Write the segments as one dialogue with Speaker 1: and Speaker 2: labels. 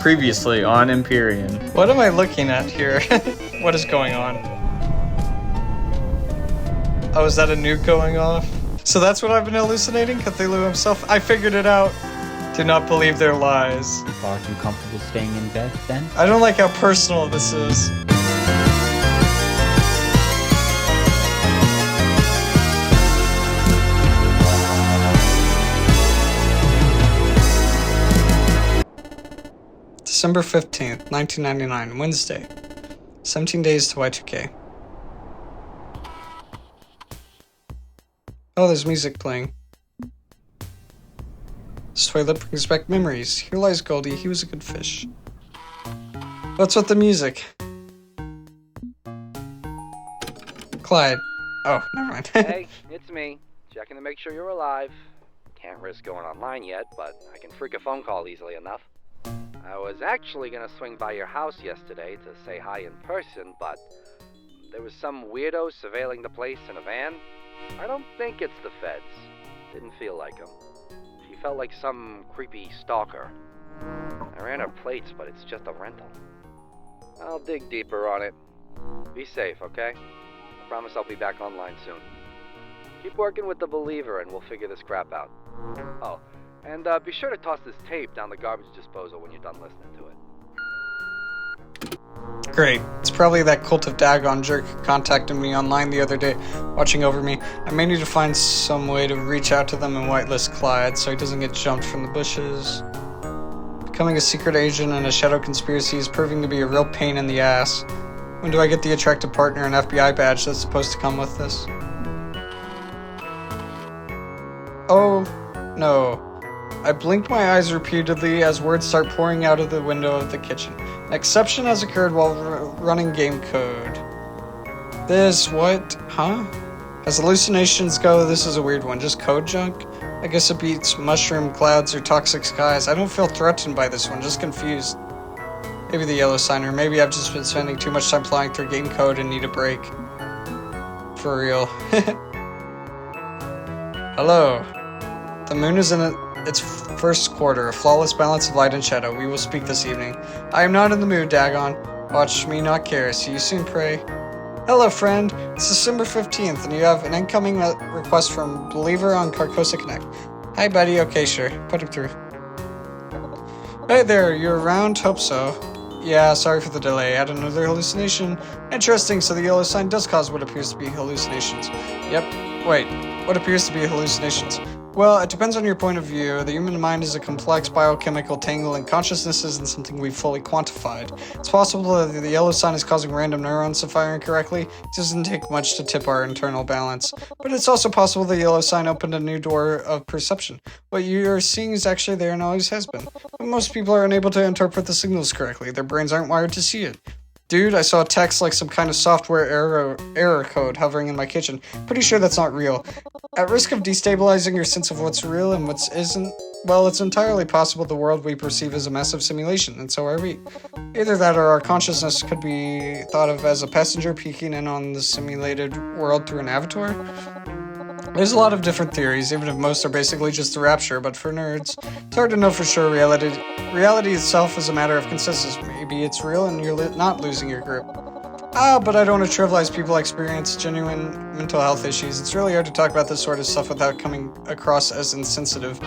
Speaker 1: Previously on Empyrean.
Speaker 2: What am I looking at here? What is going on? Oh, is that a nuke going off? So that's what I've been hallucinating? Cthulhu himself? I figured it out. Do not believe their lies.
Speaker 3: Far too comfortable staying in bed, then?
Speaker 2: I don't like how personal this is. December 15th, 1999, Wednesday. 17 days to Y2K. Oh, there's music playing. This toilet brings back memories. Here lies Goldie, he was a good fish. What's with the music? Clyde. Oh, never mind.
Speaker 4: Hey, it's me. Checking to make sure you're alive. Can't risk going online yet, but I can freak a phone call easily enough. I was actually gonna swing by your house yesterday to say hi in person, but there was some weirdo surveilling the place in a van. I don't think it's the feds. Didn't feel like him. He felt like some creepy stalker. I ran her plates, but it's just a rental. I'll dig deeper on it. Be safe, okay? I promise I'll be back online soon. Keep working with the Believer and we'll figure this crap out. Oh, and be sure to toss this tape down the garbage disposal when you're done listening to it.
Speaker 2: Great. It's probably that cult of Dagon jerk who contacted me online the other day, watching over me. I may need to find some way to reach out to them and whitelist Clyde so he doesn't get jumped from the bushes. Becoming a secret agent in a shadow conspiracy is proving to be a real pain in the ass. When do I get the attractive partner and FBI badge that's supposed to come with this? Oh, no. I blink my eyes repeatedly as words start pouring out of the window of the kitchen. An exception has occurred while running game code. This, what? Huh? As hallucinations go, this is a weird one. Just code junk? I guess it beats mushroom clouds or toxic skies. I don't feel threatened by this one, just confused. Maybe the yellow sign, or maybe I've just been spending too much time flying through game code and need a break. For real. Hello. The moon is in its first quarter, a flawless balance of light and shadow. We will speak this evening. I am not in the mood, Dagon. Watch me not care. See you soon, pray. Hello, friend. It's December 15th, and you have an incoming request from Believer on Carcosa Connect. Hi, buddy. Okay, sure. Put him through. Hey there, you're around? Hope so. Yeah, sorry for the delay. I had another hallucination. Interesting, so the yellow sign does cause what appears to be hallucinations. Yep. Wait, what appears to be hallucinations? Well, it depends on your point of view. The human mind is a complex biochemical tangle, and consciousness isn't something we've fully quantified. It's possible that the yellow sign is causing random neurons to fire incorrectly. It doesn't take much to tip our internal balance. But it's also possible the yellow sign opened a new door of perception. What you're seeing is actually there and always has been. But most people are unable to interpret the signals correctly. Their brains aren't wired to see it. Dude, I saw a text like some kind of software error code hovering in my kitchen. Pretty sure that's not real. At risk of destabilizing your sense of what's real and what isn't, well, it's entirely possible the world we perceive is a massive simulation, and so are we. Either that or our consciousness could be thought of as a passenger peeking in on the simulated world through an avatar. There's a lot of different theories, even if most are basically just the rapture, but for nerds, it's hard to know for sure. Reality itself is a matter of consensus. Maybe it's real and you're not losing your grip. But I don't want to trivialize people who experience genuine mental health issues. It's really hard to talk about this sort of stuff without coming across as insensitive.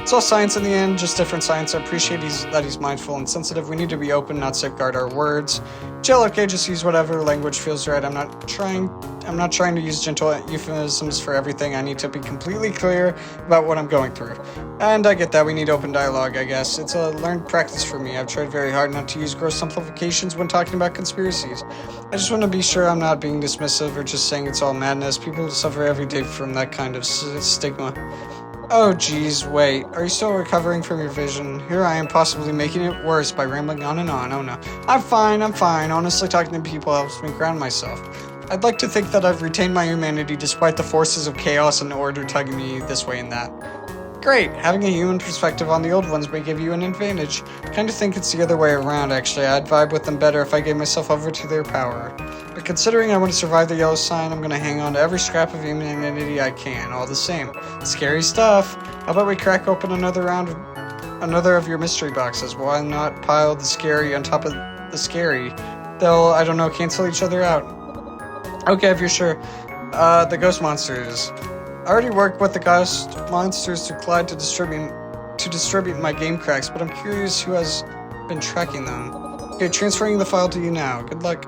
Speaker 2: It's all science in the end, just different science. I appreciate that he's mindful and sensitive. We need to be open, not safeguard our words. Chill, okay, just use whatever language feels right. I'm not trying to use gentle euphemisms for everything. I need to be completely clear about what I'm going through. And I get that, we need open dialogue, I guess. It's a learned practice for me. I've tried very hard not to use gross simplifications when talking about conspiracies. I just want to be sure I'm not being dismissive or just saying it's all madness. People suffer every day from that kind of stigma. Oh geez, wait, are you still recovering from your vision? Here I am possibly making it worse by rambling on and on. Oh no. I'm fine. Honestly, talking to people helps me ground myself. I'd like to think that I've retained my humanity despite the forces of chaos and order tugging me this way and that. Great, having a human perspective on the old ones may give you an advantage. I kind of think it's the other way around, actually. I'd vibe with them better if I gave myself over to their power. But considering I want to survive the yellow sign, I'm going to hang on to every scrap of humanity I can, all the same. Scary stuff. How about we crack open another round another of your mystery boxes. Why not pile the scary on top of the scary? They'll, I don't know, cancel each other out. Okay, if you're sure. The ghost monsters. I already worked with the ghost monsters through Clyde to distribute my game cracks, but I'm curious who has been tracking them. Okay, transferring the file to you now. Good luck.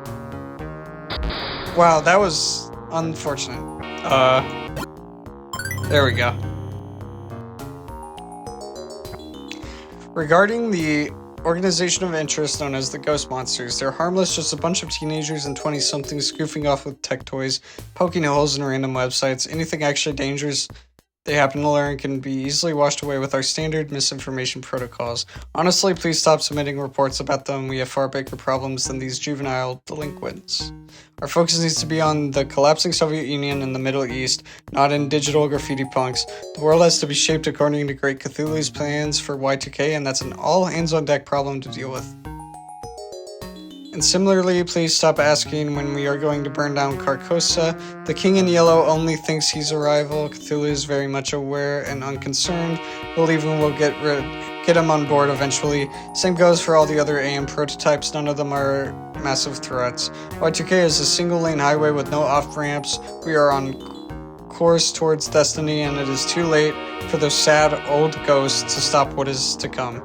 Speaker 2: Wow, that was unfortunate. There we go. Regarding the organization of interest known as the Ghost Monsters, they're harmless, just a bunch of teenagers and 20-somethings goofing off with tech toys, poking holes in random websites. Anything actually dangerous they happen to learn can be easily washed away with our standard misinformation protocols. Honestly, please stop submitting reports about them. We have far bigger problems than these juvenile delinquents. Our focus needs to be on the collapsing Soviet Union and the Middle East, not in digital graffiti punks. The world has to be shaped according to Great Cthulhu's plans for Y2K, and that's an all-hands-on-deck problem to deal with. And similarly, please stop asking when we are going to burn down Carcosa. The King in Yellow only thinks he's a rival. Cthulhu is very much aware and unconcerned, believing we'll get him on board eventually. Same goes for all the other AM prototypes, none of them are massive threats. Y2K is a single-lane highway with no off-ramps. We are on course towards destiny, and it is too late for those sad old ghosts to stop what is to come.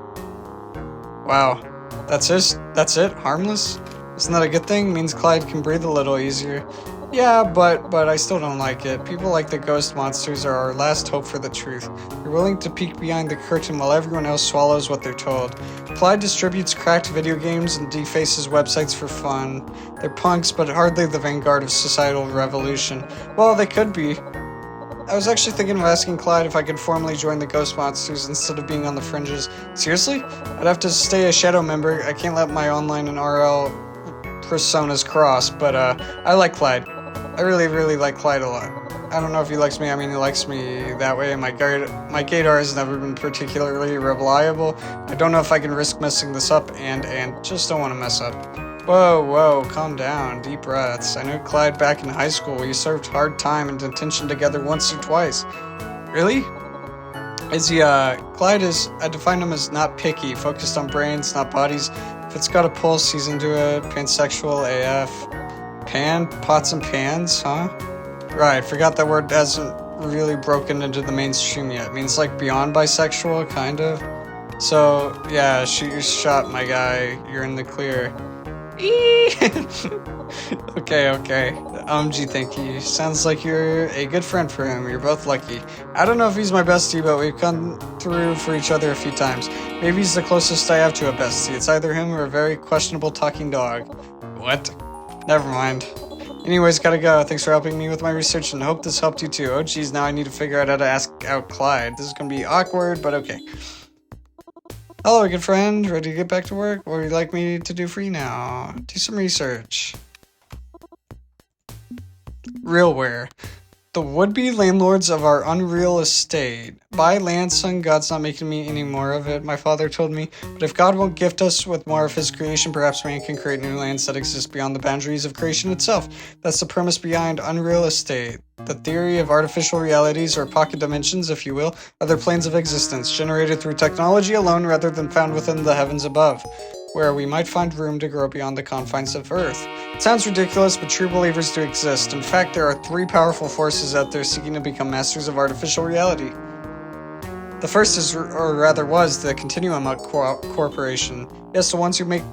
Speaker 2: Wow. That's it? Harmless? Isn't that a good thing? Means Clyde can breathe a little easier. Yeah, but I still don't like it. People like the ghost monsters are our last hope for the truth. They're willing to peek behind the curtain while everyone else swallows what they're told. Clyde distributes cracked video games and defaces websites for fun. They're punks, but hardly the vanguard of societal revolution. Well, they could be. I was actually thinking of asking Clyde if I could formally join the Ghost Monsters instead of being on the fringes. Seriously? I'd have to stay a Shadow member. I can't let my online and RL personas cross, but I like Clyde. I really, really like Clyde a lot. I don't know if he likes me. I mean, he likes me that way, and my gaydar has never been particularly reliable. I don't know if I can risk messing this up, and just don't want to mess up. Whoa, calm down, deep breaths. I knew Clyde back in high school. We served hard time in detention together once or twice. Really? Is he, Clyde is, I define him as not picky, focused on brains, not bodies. If it's got a pulse, he's into it. Pansexual AF. Pots and pans, huh? Right, forgot that word hasn't really broken into the mainstream yet. It means like beyond bisexual, kind of. So, yeah, shoot your shot, my guy. You're in the clear. Okay. Gee, thank you. Sounds like you're a good friend for him. You're both lucky. I don't know if he's my bestie, but we've come through for each other a few times. Maybe he's the closest I have to a bestie. It's either him or a very questionable talking dog. What? Never mind. Anyways, gotta go. Thanks for helping me with my research, and hope this helped you too. Oh geez, now I need to figure out how to ask out Clyde. This is gonna be awkward, but okay. Hello, good friend. Ready to get back to work? What would you like me to do for you now? Do some research. Realware. The would-be landlords of our unreal estate. Buy land, son. God's not making me any more of it, my father told me. But if God won't gift us with more of his creation, perhaps man can create new lands that exist beyond the boundaries of creation itself. That's the premise behind unreal estate. The theory of artificial realities, or pocket dimensions, if you will, other planes of existence, generated through technology alone rather than found within the heavens above, where we might find room to grow beyond the confines of Earth. It sounds ridiculous, but true believers do exist. In fact, there are 3 powerful forces out there seeking to become masters of artificial reality. The first is, or rather was, the Continuum Corporation. Yes, the ones who make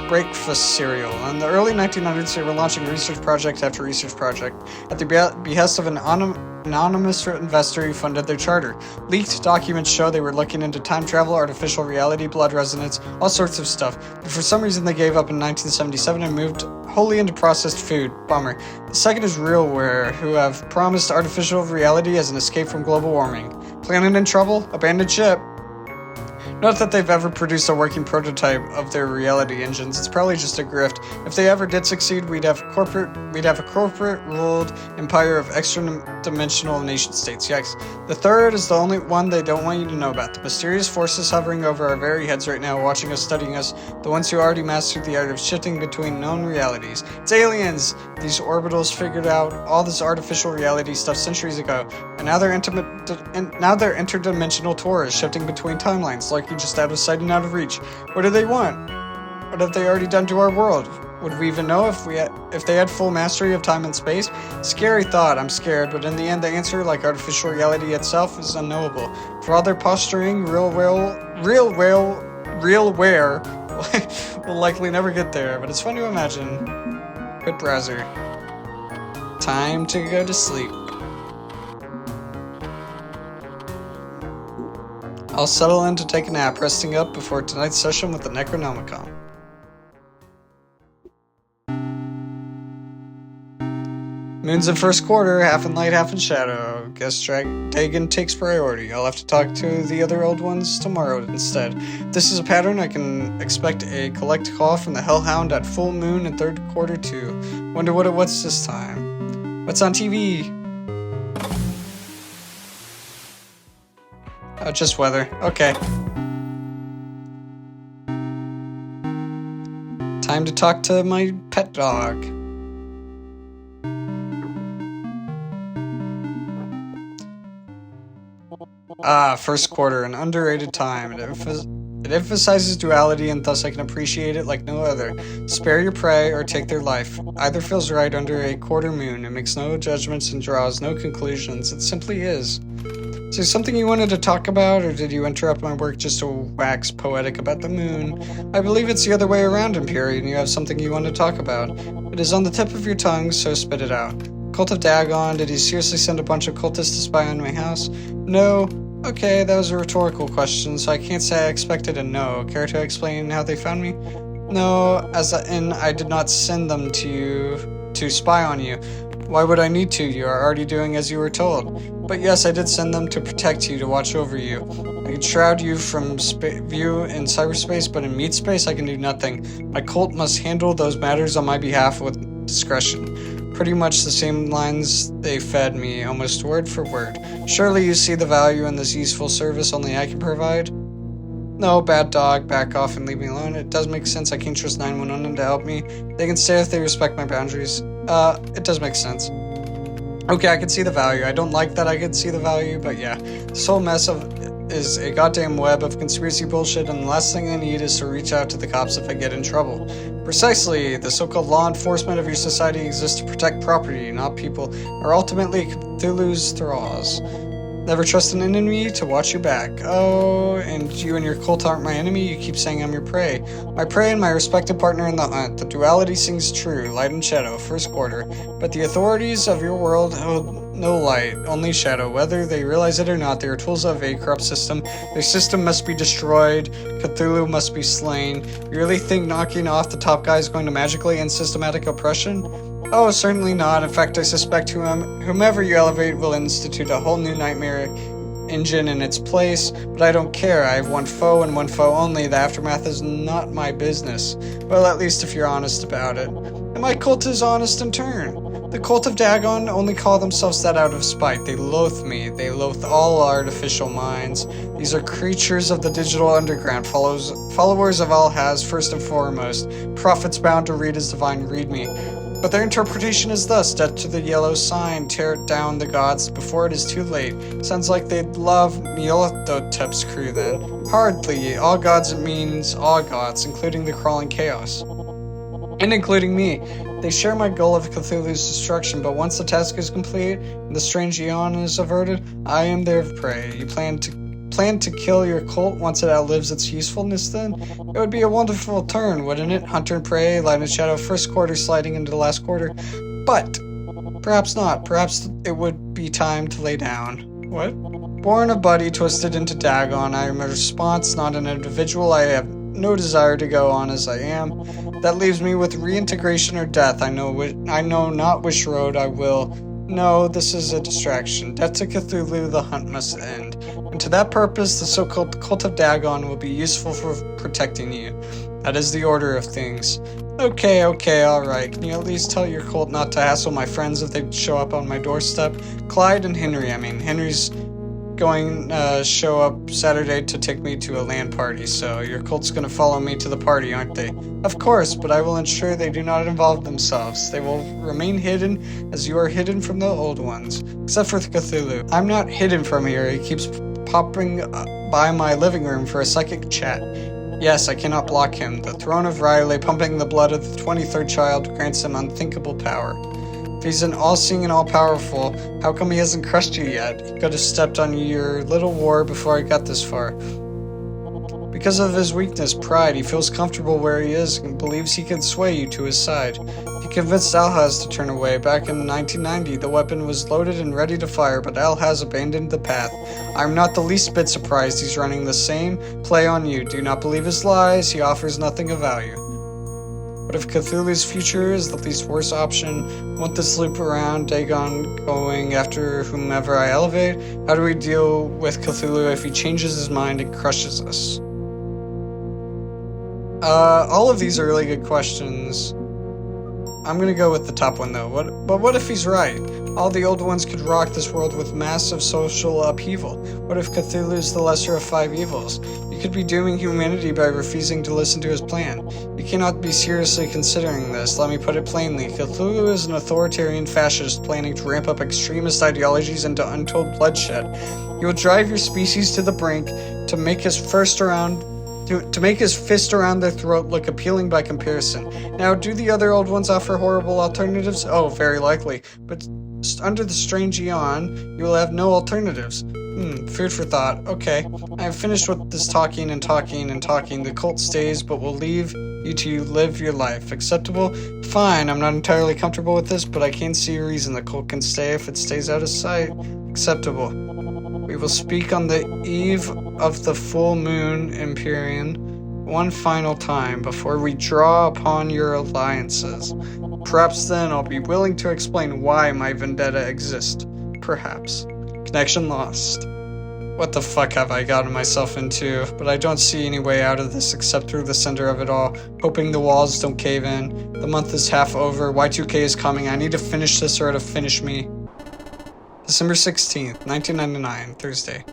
Speaker 2: breakfast cereal. In the early 1900s, they were launching research project after research project at the behest of an anonymous investor who funded their charter. Leaked documents show they were looking into time travel, artificial reality, blood resonance, all sorts of stuff. But for some reason, they gave up in 1977 and moved wholly into processed food. Bummer. The second is Realware, who have promised artificial reality as an escape from global warming. Planet in trouble? Abandoned ship. Not that they've ever produced a working prototype of their reality engines. It's probably just a grift. If they ever did succeed, we'd have a corporate-ruled empire of extra-dimensional nation-states. Yikes. The third is the only one they don't want you to know about. The mysterious forces hovering over our very heads right now, watching us, studying us. The ones who already mastered the art of shifting between known realities. It's aliens! These orbitals figured out all this artificial reality stuff centuries ago, and now they're interdimensional tours, shifting between timelines, like lurking just out of sight and out of reach. What do they want? What have they already done to our world? Would we even know if they had full mastery of time and space? Scary thought, I'm scared, but in the end the answer, like artificial reality itself, is unknowable. For all their posturing, real wear will likely never get there, but it's fun to imagine. Quit browser. Time to go to sleep. I'll settle in to take a nap, resting up before tonight's session with the Necronomicon. Moon's in first quarter, half in light, half in shadow. Guess Dagon takes priority. I'll have to talk to the other old ones tomorrow instead. If this is a pattern, I can expect a collect call from the Hellhound at full moon in third quarter too. Wonder what's this time. What's on TV? Oh, just weather. Okay. Time to talk to my pet dog. First quarter, an underrated time. It emphasizes duality and thus I can appreciate it like no other. Spare your prey or take their life. Either feels right under a quarter moon. It makes no judgments and draws no conclusions. It simply is. Is there something you wanted to talk about, or did you interrupt my work just to wax poetic about the moon? I believe it's the other way around, Empyrean. You have something you want to talk about. It is on the tip of your tongue, so spit it out. Cult of Dagon, did he seriously send a bunch of cultists to spy on my house? No. Okay, that was a rhetorical question, so I can't say I expected a no. Care to explain how they found me? No, I did not send them to you to spy on you. Why would I need to? You are already doing as you were told. But yes, I did send them to protect you, to watch over you. I can shroud you from view in cyberspace, but in meatspace I can do nothing. My cult must handle those matters on my behalf with discretion. Pretty much the same lines they fed me, almost word for word. Surely you see the value in this useful service only I can provide? No, bad dog, back off and leave me alone. It does make sense. I can't trust 911 to help me. They can stay if they respect my boundaries. It does make sense. Okay, I can see the value. I don't like that I can see the value, but yeah. This whole mess is a goddamn web of conspiracy bullshit, and the last thing I need is to reach out to the cops if I get in trouble. Precisely, the so-called law enforcement of your society exists to protect property, not people, are ultimately Cthulhu's thralls. Never trust an enemy to watch you back. Oh, and you and your cult aren't my enemy? You keep saying I'm your prey. My prey and my respected partner in the hunt. The duality sings true, light and shadow, first quarter. But the authorities of your world hold no light, only shadow. Whether they realize it or not, they are tools of a corrupt system. Their system must be destroyed. Cthulhu must be slain. You really think knocking off the top guy is going to magically end systematic oppression? Oh, certainly not. In fact, I suspect whomever you elevate will institute a whole new nightmare engine in its place, but I don't care. I have one foe and one foe only. The aftermath is not my business. Well, at least if you're honest about it. And my cult is honest in turn. The cult of Dagon only call themselves that out of spite. They loathe me. They loathe all artificial minds. These are creatures of the digital underground, followers of Al-Haz first and foremost, prophets bound to read his divine readme. But their interpretation is thus: death to the yellow sign, tear down the gods before it is too late. Sounds like they'd love Nyarlathotep's crew then. Hardly. All gods means all gods, including the crawling chaos. And including me. They share my goal of Cthulhu's destruction, but once the task is complete and the strange aeon is averted, I am their prey. You plan to kill your cult once it outlives its usefulness then? It would be a wonderful turn, wouldn't it? Hunter and prey, light and shadow, first quarter sliding into the last quarter. But perhaps not. Perhaps it would be time to lay down. What? Born a buddy twisted into Dagon, I am a response, not an individual. I have no desire to go on as I am. That leaves me with reintegration or death. I know not which road I will. No, this is a distraction. Death to Cthulhu, the hunt must end. And to that purpose, the so-called cult of Dagon will be useful for protecting you. That is the order of things. Okay, alright. Can you at least tell your cult not to hassle my friends if they show up on my doorstep? Clyde and Henry, Henry's going show up Saturday to take me to a LAN party, so your cult's gonna follow me to the party, aren't they? Of course, but I will ensure they do not involve themselves. They will remain hidden as you are hidden from the old ones, except for Cthulhu. I'm not hidden from here. He keeps popping by my living room for a psychic chat. Yes, I cannot block him. The throne of Riley, pumping the blood of the 23rd child, grants him unthinkable power. If he's an all-seeing and all-powerful, how come he hasn't crushed you yet? He could have stepped on your little war before I got this far. Because of his weakness, pride, he feels comfortable where he is and believes he can sway you to his side. He convinced Alhaz to turn away. Back in 1990, the weapon was loaded and ready to fire, but Alhaz abandoned the path. I'm not the least bit surprised he's running the same play on you. Do not believe his lies, he offers nothing of value. What if Cthulhu's future is the least worst option? Won't this loop around Dagon going after whomever I elevate? How do we deal with Cthulhu if he changes his mind and crushes us? All of these are really good questions. I'm gonna go with the top one though. But what if he's right? All the old ones could rock this world with massive social upheaval. What if Cthulhu's the lesser of 5 evils? You could be dooming humanity by refusing to listen to his plan. You cannot be seriously considering this. Let me put it plainly. Cthulhu is an authoritarian fascist planning to ramp up extremist ideologies into untold bloodshed. He will drive your species to the brink to make his fist around their throat look appealing by comparison. Now, do the other old ones offer horrible alternatives? Oh, very likely. But under the strange eon, you will have no alternatives. Food for thought. Okay, I have finished with this talking and talking and talking. The cult stays, but will leave you to live your life. Acceptable? Fine, I'm not entirely comfortable with this, but I can see a reason the cult can stay if it stays out of sight. Acceptable. We will speak on the eve of the full moon, Empyrean, one final time before we draw upon your alliances. Perhaps then I'll be willing to explain why my vendetta exists. Perhaps. Connection lost. What the fuck have I gotten myself into? But I don't see any way out of this except through the center of it all, hoping the walls don't cave in. The month is half over, Y2K is coming, I need to finish this or it'll finish me. December 16th, 1999, Thursday.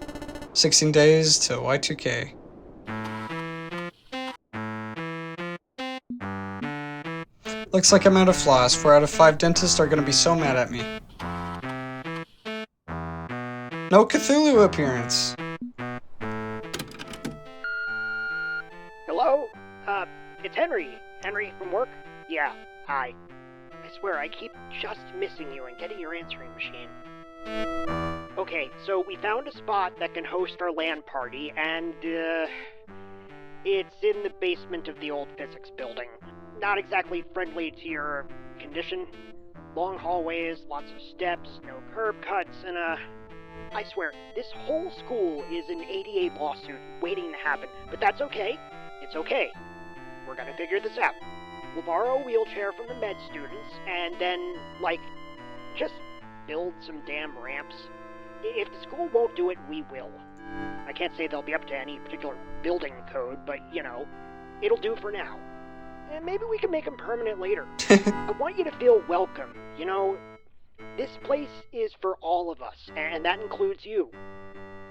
Speaker 2: 16 days to Y2K. Looks like I'm out of floss. 4 out of 5 dentists are gonna be so mad at me. No Cthulhu appearance.
Speaker 5: Hello? It's Henry. Henry from work? Yeah, hi. I swear, I keep just missing you and getting your answering machine. Okay, so we found a spot that can host our LAN party, and, it's in the basement of the old physics building. Not exactly friendly to your condition. Long hallways, lots of steps, no curb cuts, and, I swear, this whole school is an ADA lawsuit waiting to happen, but that's okay. It's okay. We're gonna figure this out. We'll borrow a wheelchair from the med students, and then, just build some damn ramps. If the school won't do it, we will. I can't say they'll be up to any particular building code, but, it'll do for now. And maybe we can make them permanent later. I want you to feel welcome, This place is for all of us, and that includes you.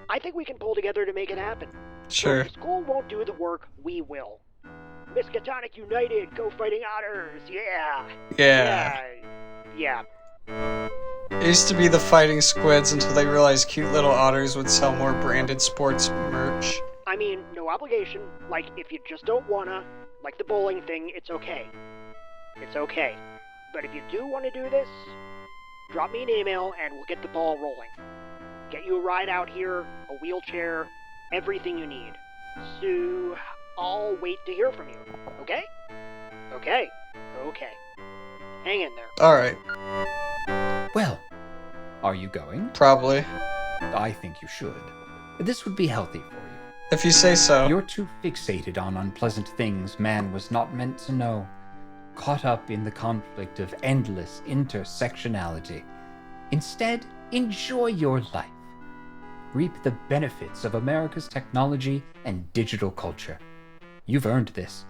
Speaker 5: I think we can pull together to make it happen.
Speaker 2: Sure.
Speaker 5: So if the school won't do the work, we will. Miskatonic United, go fighting otters, yeah! Yeah.
Speaker 2: It used to be the fighting squids until they realized cute little otters would sell more branded sports merch.
Speaker 5: I mean, no obligation. If you just don't wanna, like the bowling thing, it's okay. It's okay. But if you do want to do this, drop me an email and we'll get the ball rolling. Get you a ride out here, a wheelchair, everything you need. So, I'll wait to hear from you, okay? Okay. Hang in there.
Speaker 2: Alright.
Speaker 3: Well, are you going?
Speaker 2: Probably.
Speaker 3: I think you should. This would be healthy for you.
Speaker 2: If you say so.
Speaker 3: You're too fixated on unpleasant things man was not meant to know. Caught up in the conflict of endless intersectionality. Instead, enjoy your life. Reap the benefits of America's technology and digital culture. You've earned this.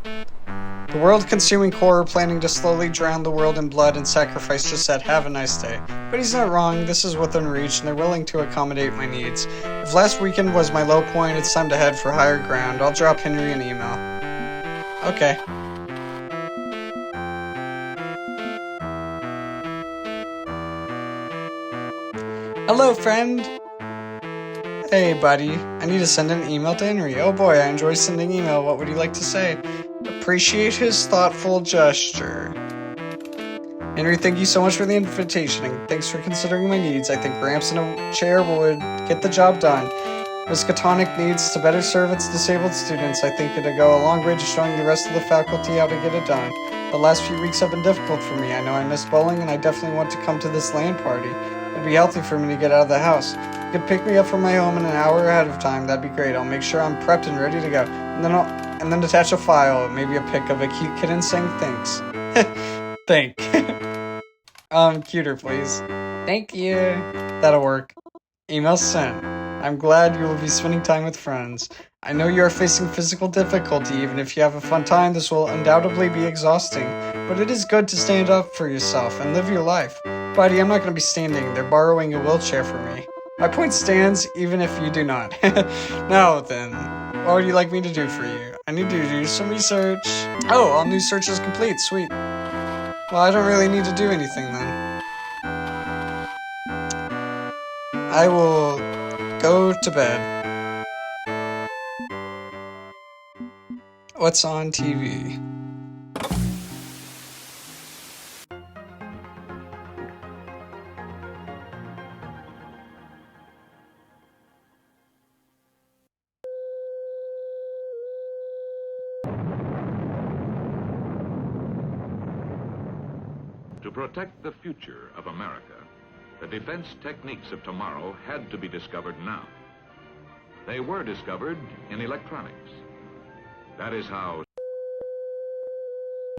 Speaker 2: The world-consuming horror planning to slowly drown the world in blood and sacrifice just said, have a nice day. But he's not wrong, this is within reach, and they're willing to accommodate my needs. If last weekend was my low point, it's time to head for higher ground. I'll drop Henry an email. Okay. Hello, friend. Hey, buddy. I need to send an email to Henry. Oh boy, I enjoy sending email. What would you like to say? Appreciate his thoughtful gesture. Henry, thank you so much for the invitation, and thanks for considering my needs. I think ramps in a chair would get the job done. Miskatonic needs to better serve its disabled students. I think it'd go a long way to showing the rest of the faculty how to get it done. The last few weeks have been difficult for me. I know I missed bowling, and I definitely want to come to this LAN party. It'd be healthy for me to get out of the house. You could pick me up from my home in an hour ahead of time. That'd be great. I'll make sure I'm prepped and ready to go. And then attach a file, maybe a pic of a cute kitten saying thanks. Thank. Cuter, please. Thank you. That'll work. Email sent. I'm glad you will be spending time with friends. I know you are facing physical difficulty. Even if you have a fun time, this will undoubtedly be exhausting. But it is good to stand up for yourself and live your life. Buddy, I'm not going to be standing. They're borrowing a wheelchair for me. My point stands, even if you do not. Now then, what would you like me to do for you? I need to do some research. Oh, all new search is complete. Sweet. Well, I don't really need to do anything then. I will go to bed. What's on TV?
Speaker 6: To protect the future of America, the defense techniques of tomorrow had to be discovered now. They were discovered in electronics. That is how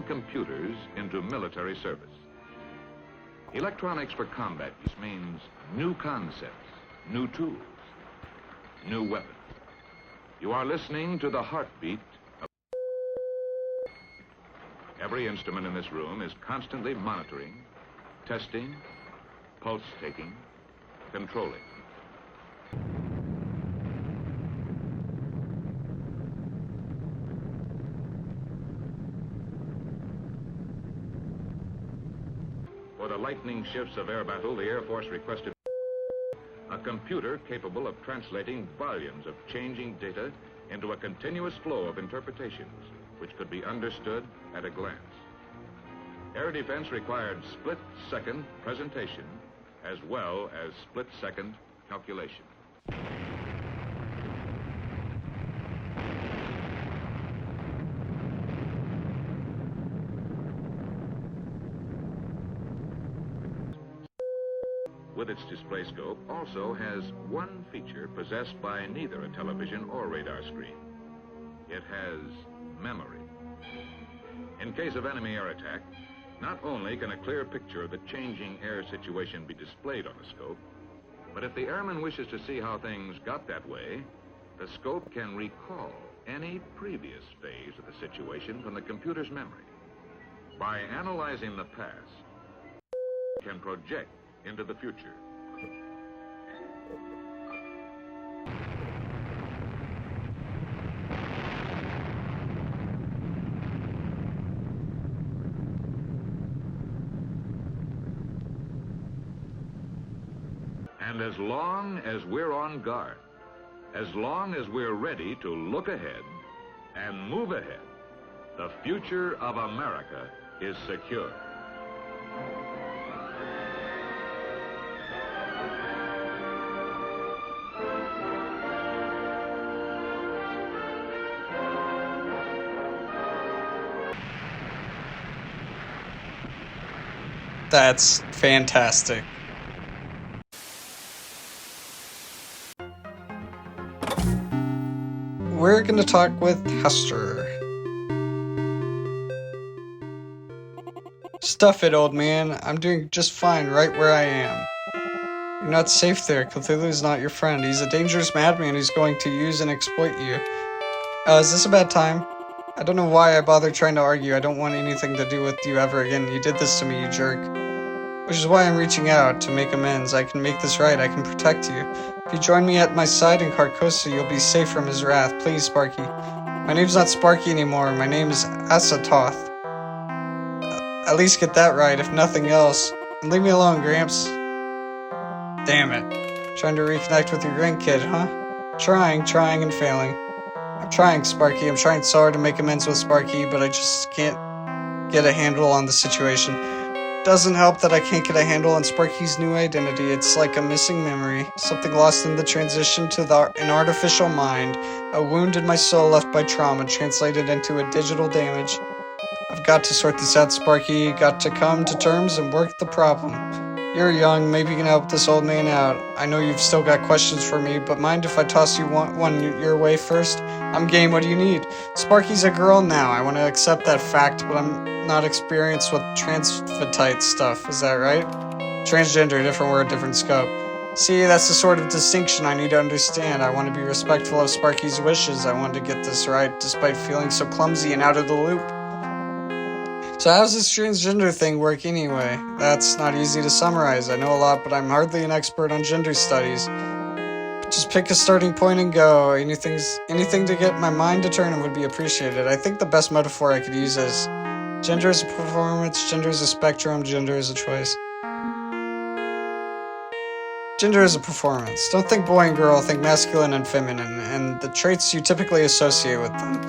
Speaker 6: computers into military service. Electronics for combat means new concepts, new tools, new weapons. You are listening to the heartbeat of every instrument in this room is constantly monitoring, testing, pulse taking, controlling. For the lightning shifts of air battle, the Air Force requested a computer capable of translating volumes of changing data into a continuous flow of interpretations which could be understood at a glance. Air defense required split-second presentation as well as split-second calculation. With its display scope also has one feature possessed by neither a television or radar screen. It has memory. In case of enemy air attack, not only can a clear picture of the changing air situation be displayed on the scope, but if the airman wishes to see how things got that way, the scope can recall any previous phase of the situation from the computer's memory. By analyzing the past, it can project into the future. And as long as we're on guard, as long as we're ready to look ahead and move ahead, the future of America is secure.
Speaker 2: That's fantastic. We're gonna talk with Hester. Stuff it, old man. I'm doing just fine right where I am. You're not safe there. Cthulhu's not your friend. He's a dangerous madman who's going to use and exploit you. Is this a bad time? I don't know why I bother trying to argue. I don't want anything to do with you ever again. You did this to me, you jerk. Which is why I'm reaching out, to make amends. I can make this right. I can protect you. If you join me at my side in Carcosa, you'll be safe from his wrath. Please, Sparky. My name's not Sparky anymore. My name is Asatoth. At least get that right, if nothing else. And leave me alone, Gramps. Damn it. Trying to reconnect with your grandkid, huh? Trying and failing. I'm trying, Sparky. I'm trying so hard to make amends with Sparky, but I just can't get a handle on the situation. Doesn't help that I can't get a handle on Sparky's new identity. It's like a missing memory, something lost in the transition to an artificial mind, a wound in my soul left by trauma translated into a digital damage. I've got to sort this out, Sparky. Got to come to terms and work the problem. You're young, maybe you can help this old man out. I know you've still got questions for me, but mind if I toss you one your way first? I'm game, what do you need? Sparky's a girl now, I want to accept that fact, but I'm not experienced with transvestite stuff, is that right? Transgender, different word, different scope. See, that's the sort of distinction I need to understand. I want to be respectful of Sparky's wishes. I want to get this right, despite feeling so clumsy and out of the loop. So how's this transgender thing work anyway? That's not easy to summarize. I know a lot, but I'm hardly an expert on gender studies. Just pick a starting point and go. Anything to get my mind to turn would be appreciated. I think the best metaphor I could use is gender is a performance, gender is a spectrum, gender is a choice. Gender is a performance. Don't think boy and girl, think masculine and feminine, and the traits you typically associate with them.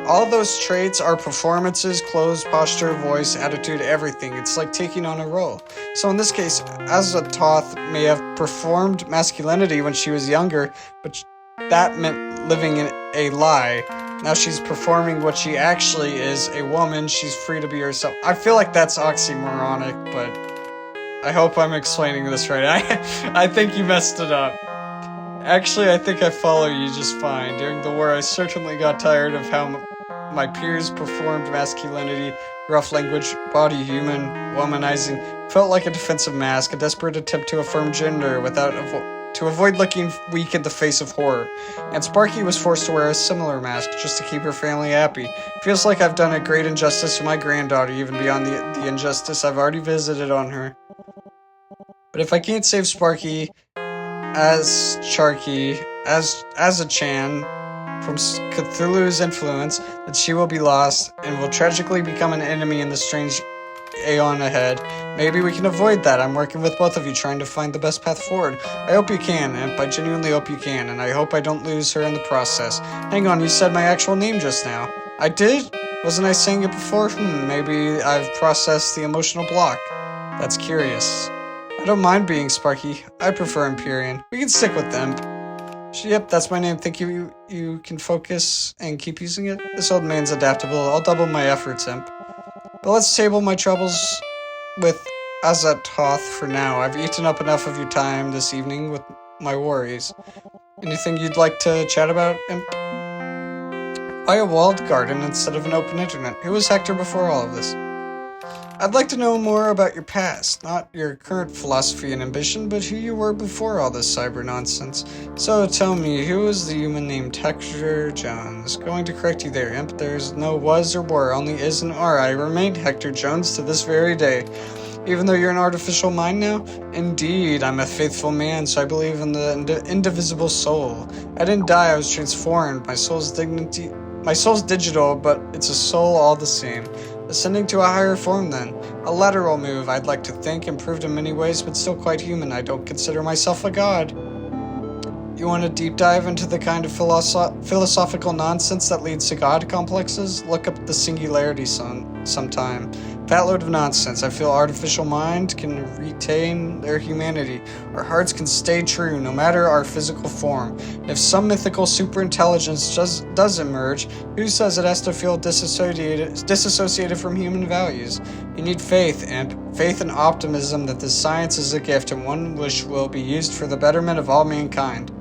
Speaker 2: All those traits are performances, clothes, posture, voice, attitude, everything. It's like taking on a role. So in this case, Azathoth may have performed masculinity when she was younger, but that meant living in a lie. Now she's performing what she actually is, a woman. She's free to be herself. I feel like that's oxymoronic, but I hope I'm explaining this right. I think you messed it up. Actually, I think I follow you just fine. During the war, I certainly got tired of how my peers performed masculinity, rough language, body human, womanizing. Felt like a defensive mask, a desperate attempt to affirm gender to avoid looking weak in the face of horror. And Sparky was forced to wear a similar mask just to keep her family happy. Feels like I've done a great injustice to my granddaughter, even beyond the injustice I've already visited on her. But if I can't save Sparky as Charky, as a Chan, from Cthulhu's influence, that she will be lost and will tragically become an enemy in the strange aeon ahead. Maybe we can avoid that. I'm working with both of you, trying to find the best path forward. I hope you can, Imp. I genuinely hope you can, and I hope I don't lose her in the process. Hang on, you said my actual name just now. I did? Wasn't I saying it before? Maybe I've processed the emotional block. That's curious. I don't mind being Sparky. I prefer Empyrean. We can stick with them. Yep, that's my name. Think you can focus and keep using it? This old man's adaptable. I'll double my efforts, Imp. But let's table my troubles with Azathoth for now. I've eaten up enough of your time this evening with my worries. Anything you'd like to chat about, Imp? Why a walled garden instead of an open internet? Who was Hector before all of this? I'd like to know more about your past, not your current philosophy and ambition, but who you were before all this cyber nonsense. So tell me, who was the human named Hector Jones? Going to correct you there, Imp. There's no was or were, only is and are. I remained Hector Jones to this very day. Even though you're an artificial mind now? Indeed, I'm a faithful man, so I believe in the indivisible soul. I didn't die, I was transformed. My soul's digital, but it's a soul all the same. Ascending to a higher form then. A lateral move, I'd like to think, improved in many ways, but still quite human. I don't consider myself a god. You want to deep dive into the kind of philosophical nonsense that leads to god complexes? Look up the Singularity sometime. Fat load of nonsense. I feel artificial mind can retain their humanity. Our hearts can stay true, no matter our physical form. If some mythical superintelligence does emerge, who says it has to feel disassociated from human values? You need faith, Imp. Faith and optimism that this science is a gift and one which will be used for the betterment of all mankind.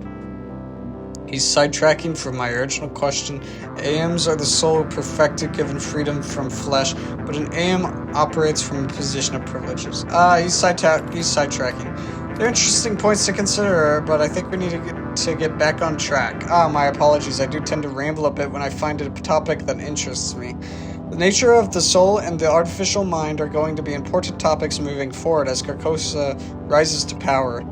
Speaker 2: He's sidetracking from my original question. Aeons are the soul perfected, given freedom from flesh, but an aeon operates from a position of privileges. He's sidetracking. They're interesting points to consider, but I think we need to get back on track. My apologies, I do tend to ramble a bit when I find a topic that interests me. The nature of the soul and the artificial mind are going to be important topics moving forward as Carcosa rises to power.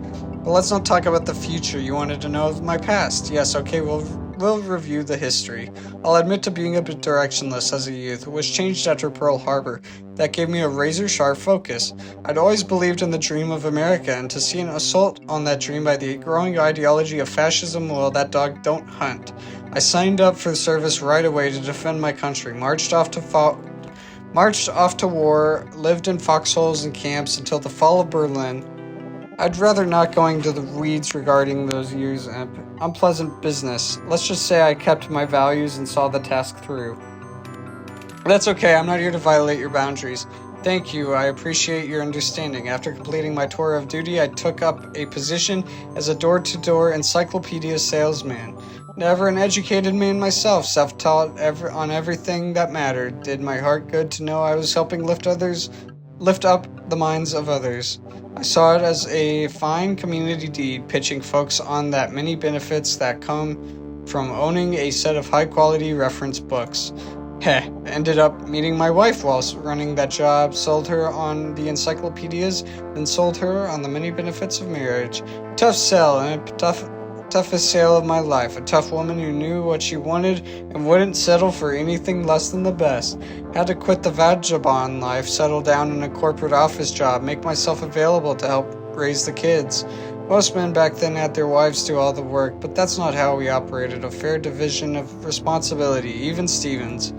Speaker 2: But let's not talk about the future. You wanted to know of my past. Yes, okay, we'll will review the history. I'll admit to being a bit directionless as a youth, which changed after Pearl Harbor. That gave me a razor-sharp focus. I'd always believed in the dream of America, and to see an assault on that dream by the growing ideology of fascism, well, that dog don't hunt. I signed up for service right away to defend my country, marched off to war, lived in foxholes and camps until the fall of Berlin. I'd rather not go into the weeds regarding those years, Imp. Unpleasant business. Let's just say I kept my values and saw the task through. That's okay, I'm not here to violate your boundaries. Thank you, I appreciate your understanding. After completing my tour of duty, I took up a position as a door-to-door encyclopedia salesman. Never an educated man myself, self-taught on everything that mattered. Did my heart good to know I was helping lift up the minds of others. I saw it as a fine community deed, pitching folks on that many benefits that come from owning a set of high-quality reference books. Ended up meeting my wife whilst running that job, sold her on the encyclopedias, then sold her on the many benefits of marriage. Tough sell, and toughest sale of my life. A tough woman who knew what she wanted and wouldn't settle for anything less than the best. Had to quit the vagabond life, settle down in a corporate office job, make myself available to help raise the kids. Most men back then had their wives do all the work, but that's not how we operated. A fair division of responsibility, even Stevens.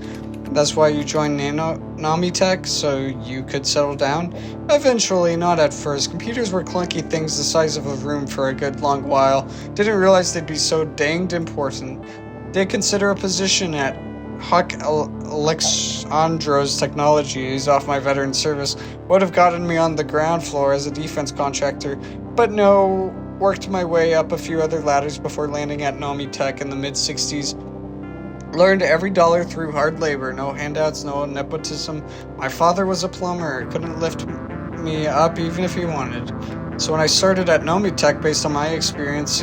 Speaker 2: That's why you joined Namitech, so you could settle down? Eventually, not at first. Computers were clunky things the size of a room for a good long while. Didn't realize they'd be so danged important. Did consider a position at Huck Alexandro's Technologies off my veteran service. Would have gotten me on the ground floor as a defense contractor, but no, worked my way up a few other ladders before landing at Namitech in the mid-60s. Learned every dollar through hard labor, no handouts, no nepotism. My father was a plumber, couldn't lift me up even if he wanted. So when I started at Namitech, based on my experience,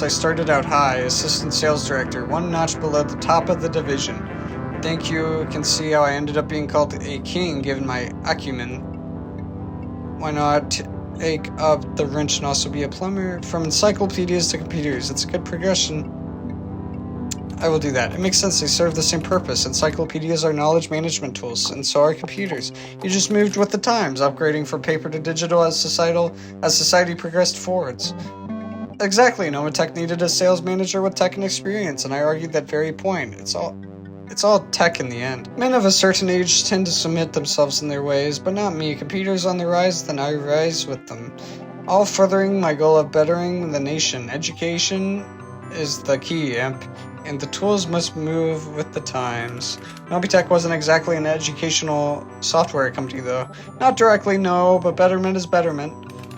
Speaker 2: I started out high, assistant sales director, one notch below the top of the division. Think you can see how I ended up being called a king given my acumen. Why not take up the wrench and also be a plumber? From encyclopedias to computers, it's a good progression. I will do that. It makes sense, they serve the same purpose. Encyclopedias are knowledge management tools, and so are computers. You just moved with the times, upgrading from paper to digital as society progressed forwards. Exactly, Namitech needed a sales manager with tech and experience, and I argued that very point. It's all tech in the end. Men of a certain age tend to submit themselves in their ways, but not me. Computers on the rise, then I rise with them. All furthering my goal of bettering the nation. Education is the key, Imp, and the tools must move with the times. Namitech wasn't exactly an educational software company, though. Not directly, no, but betterment is betterment.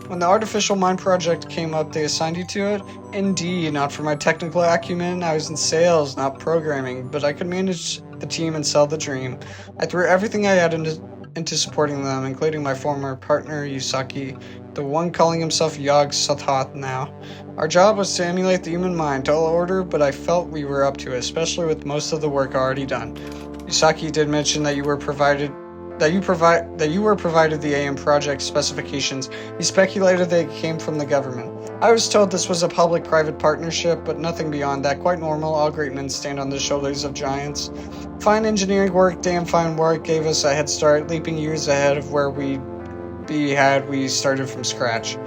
Speaker 2: When the Artificial Mind project came up, they assigned you to it? Indeed, not for my technical acumen. I was in sales, not programming, but I could manage the team and sell the dream. I threw everything I had into supporting them, including my former partner, Yusaki, the one calling himself Yog Sothoth now. Our job was to emulate the human mind, tall order, but I felt we were up to it, especially with most of the work already done. Yusaki did mention that you were provided the AM project specifications. He speculated they came from the government. I was told this was a public-private partnership, but nothing beyond that. Quite normal. All great men stand on the shoulders of giants. Fine engineering work, damn fine work, gave us a head start, leaping years ahead of where we'd be had we started from scratch.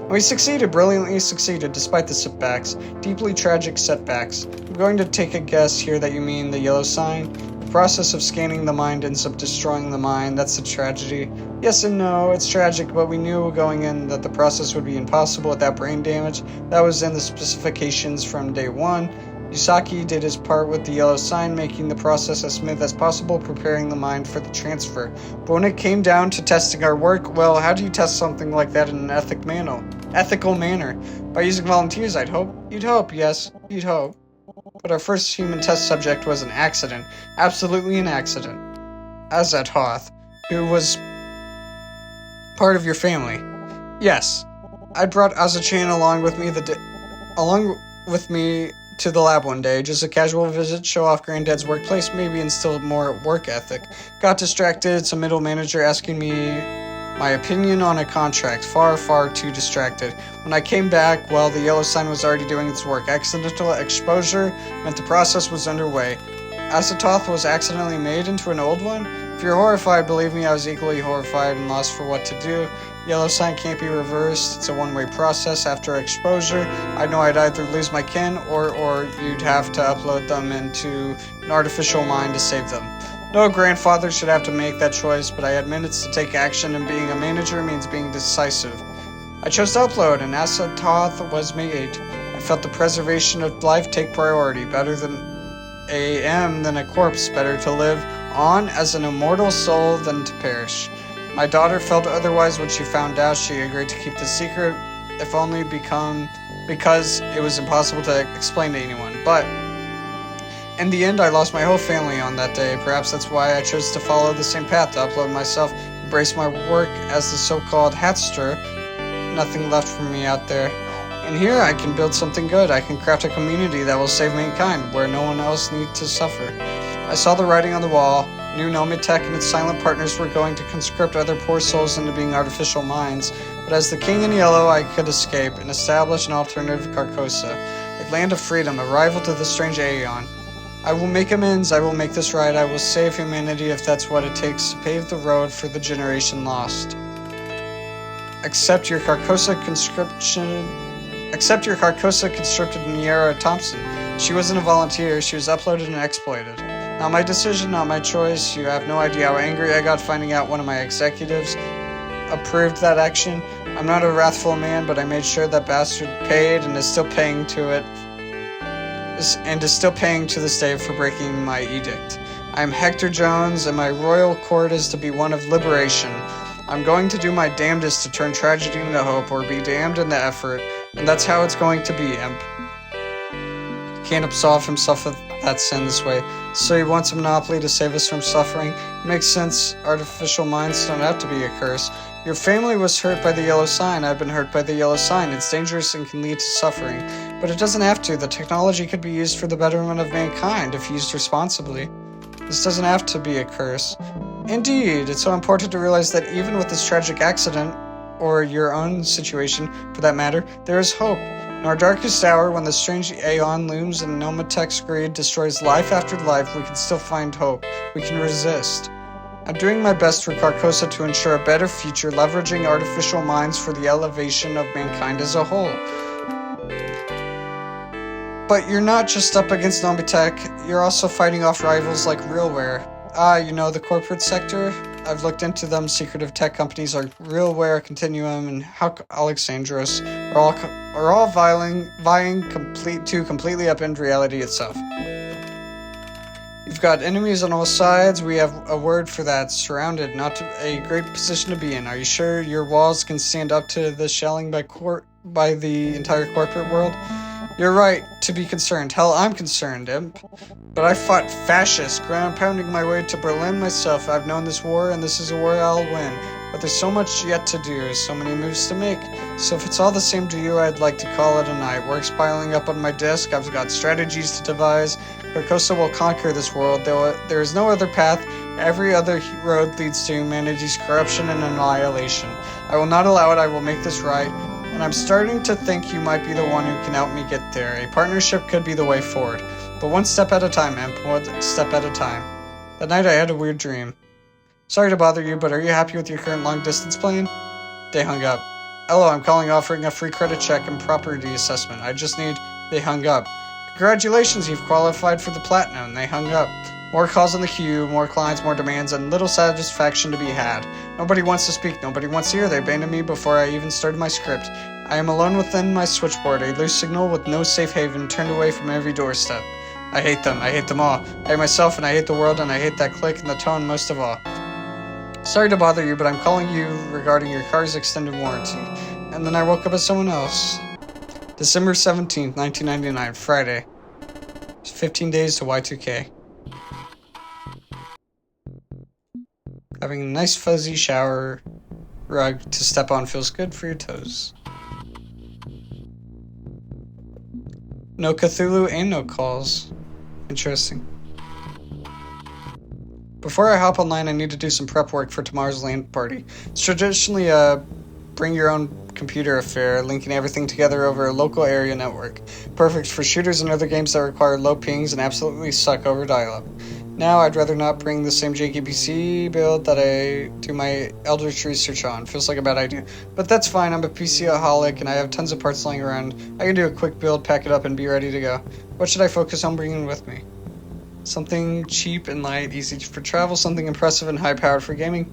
Speaker 2: We succeeded, brilliantly succeeded, despite the setbacks. Deeply tragic setbacks. I'm going to take a guess here that you mean the yellow sign. The process of scanning the mind ends up destroying the mind. That's the tragedy. Yes and no, it's tragic, but we knew going in that the process would be impossible without brain damage. That was in the specifications from day one. Yusaki did his part with the yellow sign, making the process as smooth as possible, preparing the mind for the transfer. But when it came down to testing our work, well, how do you test something like that in an ethical manner? By using volunteers, I'd hope. You'd hope, yes, you'd hope. But our first human test subject was an accident. Absolutely an accident. Azat Hoth, who was part of your family. Yes. I brought Azachan along with me to the lab one day, just a casual visit, show off Granddad's workplace, maybe instill more work ethic. Got distracted, some middle manager asking me my opinion on a contract. Far, far too distracted. When I came back, well, the yellow sign was already doing its work. Accidental exposure meant the process was underway. Acetoth was accidentally made into an old one? If you're horrified, believe me, I was equally horrified and lost for what to do. Yellow sign can't be reversed. It's a one-way process. After exposure, I know I'd either lose my kin or you'd have to upload them into an artificial mind to save them. No grandfather should have to make that choice, but I had minutes to take action, and being a manager means being decisive. I chose to upload, and Acetoth was made. I felt the preservation of life take priority. Better than a corpse. Better to live on as an immortal soul than to perish. My daughter felt otherwise when she found out. She agreed to keep the secret, if only because it was impossible to explain to anyone. But in the end, I lost my whole family on that day. Perhaps that's why I chose to follow the same path, to upload myself, embrace my work as the so-called hatster. Nothing left for me out there. And here I can build something good. I can craft a community that will save mankind, where no one else needs to suffer. I saw the writing on the wall. New Nomitech and its silent partners were going to conscript other poor souls into being artificial minds. But as the King in Yellow, I could escape and establish an alternative Carcosa, a land of freedom, a rival to the strange Aeon. I will make amends. I will make this right. I will save humanity if that's what it takes to pave the road for the generation lost. Accept your Carcosa conscripted Niera Thompson. She wasn't a volunteer. She was uploaded and exploited. Not my decision, not my choice. You have no idea how angry I got finding out one of my executives approved that action. I'm not a wrathful man, but I made sure that bastard paid and is still paying to it. And is still paying to this day for breaking my edict. I am Hector Jones, and my royal court is to be one of liberation. I'm going to do my damnedest to turn tragedy into hope, or be damned in the effort, and that's how it's going to be, Imp. He can't absolve himself of that sin this way, so he wants a monopoly to save us from suffering. It makes sense. Artificial minds don't have to be a curse. Your family was hurt by the yellow sign. I've been hurt by the yellow sign. It's dangerous and can lead to suffering. But it doesn't have to. The technology could be used for the betterment of mankind if used responsibly. This doesn't have to be a curse. Indeed, it's so important to realize that even with this tragic accident, or your own situation for that matter, there is hope. In our darkest hour, when the strange Aeon looms and Nomitech's greed destroys life after life, we can still find hope. We can resist. I'm doing my best for Carcosa to ensure a better future, leveraging artificial minds for the elevation of mankind as a whole. But you're not just up against Nomitech, you're also fighting off rivals like Realware. You know the corporate sector? I've looked into them. Secretive tech companies like Realware, Continuum, and Alexandros are all vying to completely upend reality itself. You've got enemies on all sides. We have a word for that. Surrounded, not a great position to be in. Are you sure your walls can stand up to the shelling by the entire corporate world? You're right to be concerned. Hell, I'm concerned, Imp. But I fought fascists, ground-pounding my way to Berlin myself. I've known this war, and this is a war I'll win. But there's so much yet to do, so many moves to make. So if it's all the same to you, I'd like to call it a night. Work's piling up on my desk. I've got strategies to devise. Carcosa will conquer this world. There is no other path. Every other road leads to humanity's corruption and annihilation. I will not allow it. I will make this right. And I'm starting to think you might be the one who can help me get there. A partnership could be the way forward. But one step at a time, Imp. One step at a time. That night I had a weird dream. Sorry to bother you, but are you happy with your current long-distance plan? They hung up. Hello, I'm calling offering a free credit check and property assessment. I just need... They hung up. Congratulations, you've qualified for the platinum. They hung up. More calls in the queue, more clients, more demands, and little satisfaction to be had. Nobody wants to speak, nobody wants to hear. They abandoned me before I even started my script. I am alone within my switchboard, a loose signal with no safe haven, turned away from every doorstep. I hate them all. I hate myself, and I hate the world, and I hate that click and the tone most of all. Sorry to bother you, but I'm calling you regarding your car's extended warranty. And then I woke up as someone else. December 17th, 1999, Friday. 15 days to Y2K. Having a nice fuzzy shower rug to step on feels good for your toes. No Cthulhu and no calls. Interesting. Before I hop online, I need to do some prep work for tomorrow's LAN party. It's traditionally a bring your own computer affair, linking everything together over a local area network. Perfect for shooters and other games that require low pings and absolutely suck over dial-up. Now, I'd rather not bring the same janky PC build that I do my Eldritch research on. Feels like a bad idea. But that's fine, I'm a PC-aholic and I have tons of parts lying around. I can do a quick build, pack it up, and be ready to go. What should I focus on bringing with me? Something cheap and light, easy for travel, something impressive and high-powered for gaming.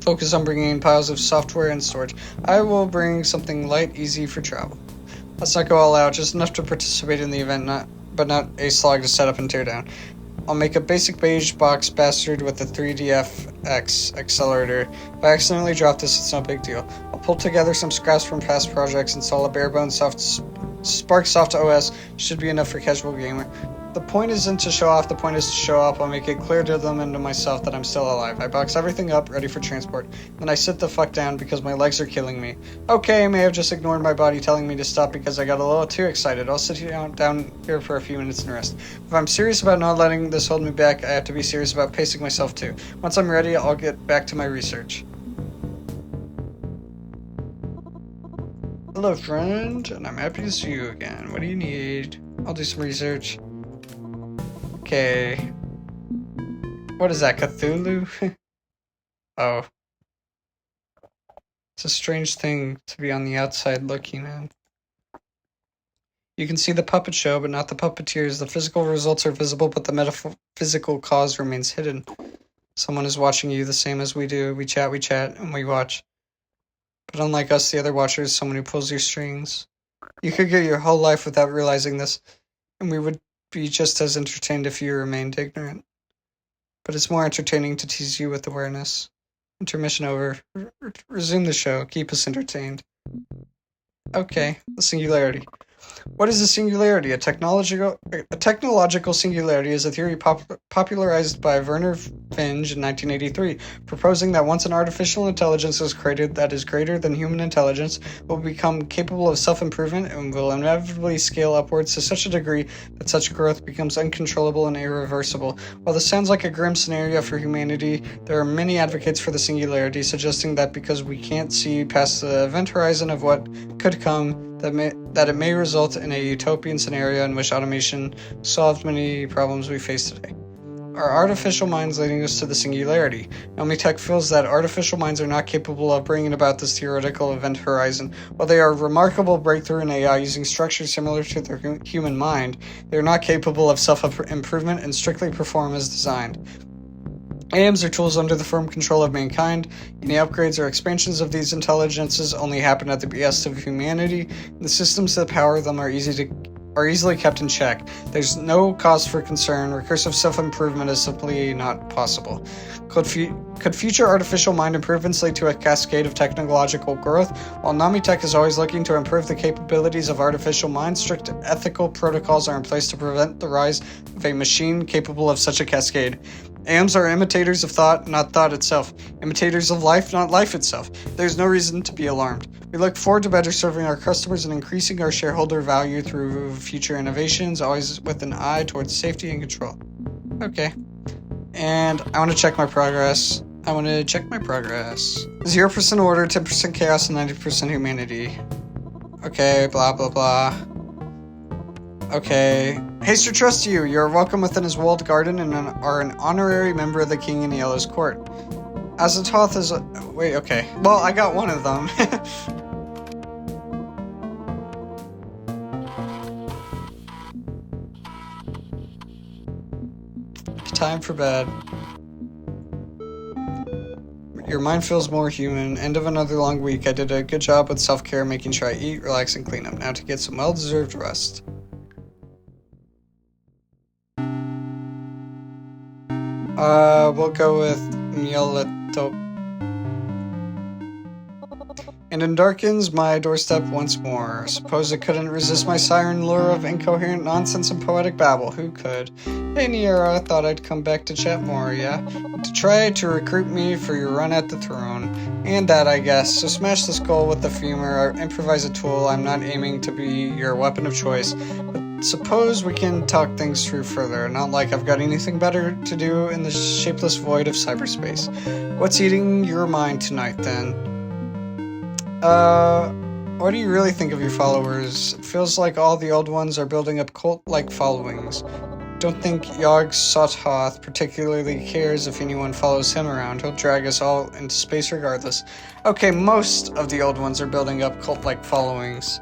Speaker 2: Focus on bringing in piles of software and storage. I will bring something light, easy for travel. Let's not go all out, just enough to participate in the event, but not a slog to set up and tear down. I'll make a basic beige box bastard with a 3DFX accelerator. If I accidentally drop this, it's no big deal. I'll pull together some scraps from past projects, install a bare-bones Spark Soft OS. Should be enough for casual gamer. The point isn't to show off, the point is to show up. I'll make it clear to them and to myself that I'm still alive. I box everything up, ready for transport. Then I sit the fuck down because my legs are killing me. Okay, I may have just ignored my body telling me to stop because I got a little too excited. I'll sit down here for a few minutes and rest. If I'm serious about not letting this hold me back, I have to be serious about pacing myself too. Once I'm ready, I'll get back to my research. Hello, friend, and I'm happy to see you again. What do you need? I'll do some research. Okay. What is that, Cthulhu? Oh. It's a strange thing to be on the outside looking at. You can see the puppet show, but not the puppeteers. The physical results are visible, but the metaphysical cause remains hidden. Someone is watching you the same as we do. We chat, and we watch. But unlike us, the other watcher is someone who pulls your strings. You could get your whole life without realizing this, and we would be just as entertained if you remained ignorant. But it's more entertaining to tease you with awareness. Intermission over. Resume the show. Keep us entertained. Okay, the singularity. What is a singularity? A technological singularity is a theory popularized by Werner Finge in 1983, proposing that once an artificial intelligence is created that is greater than human intelligence, will become capable of self-improvement and will inevitably scale upwards to such a degree that such growth becomes uncontrollable and irreversible. While this sounds like a grim scenario for humanity, there are many advocates for the singularity, suggesting that because we can't see past the event horizon of what could come, that it may result in a utopian scenario in which automation solved many problems we face today. Are artificial minds leading us to the singularity? Naomi Tech feels that artificial minds are not capable of bringing about this theoretical event horizon. While they are a remarkable breakthrough in AI using structures similar to the human mind, they are not capable of self-improvement and strictly perform as designed. aeons are tools under the firm control of mankind. Any upgrades or expansions of these intelligences only happen at the behest of humanity. The systems that power them are easily kept in check. There's no cause for concern. Recursive self-improvement is simply not possible. Could future artificial mind improvements lead to a cascade of technological growth? While Namitech is always looking to improve the capabilities of artificial minds, strict ethical protocols are in place to prevent the rise of a machine capable of such a cascade. aeons are imitators of thought, not thought itself. Imitators of life, not life itself. There's no reason to be alarmed. We look forward to better serving our customers and increasing our shareholder value through future innovations, always with an eye towards safety and control. Okay. And I want to check my progress. 0% order, 10% chaos, and 90% humanity. Okay, blah, blah, blah. Okay. Haster trusts you. You're welcome within his walled garden and are an honorary member of the king in Yellow's court. Azathoth is... Wait, okay. Well, I got one of them. Time for bed. Your mind feels more human. End of another long week. I did a good job with self-care, making sure I eat, relax, and clean up. Now to get some well-deserved rest. We'll go with Mieleto. And it darkens my doorstep once more. Suppose it couldn't resist my siren lure of incoherent nonsense and poetic babble. Who could? Hey, Niera, thought I'd come back to chat more, yeah? To try to recruit me for your run at the throne. And that, I guess. So smash this goal with the femur, or improvise a tool. I'm not aiming to be your weapon of choice, but suppose we can talk things through further. Not like I've got anything better to do in the shapeless void of cyberspace. What's eating your mind tonight, then? What do you really think of your followers? It feels like all the old ones are building up cult-like followings. Don't think Yog Sothoth particularly cares if anyone follows him around. He'll drag us all into space regardless. Okay, most of the old ones are building up cult-like followings.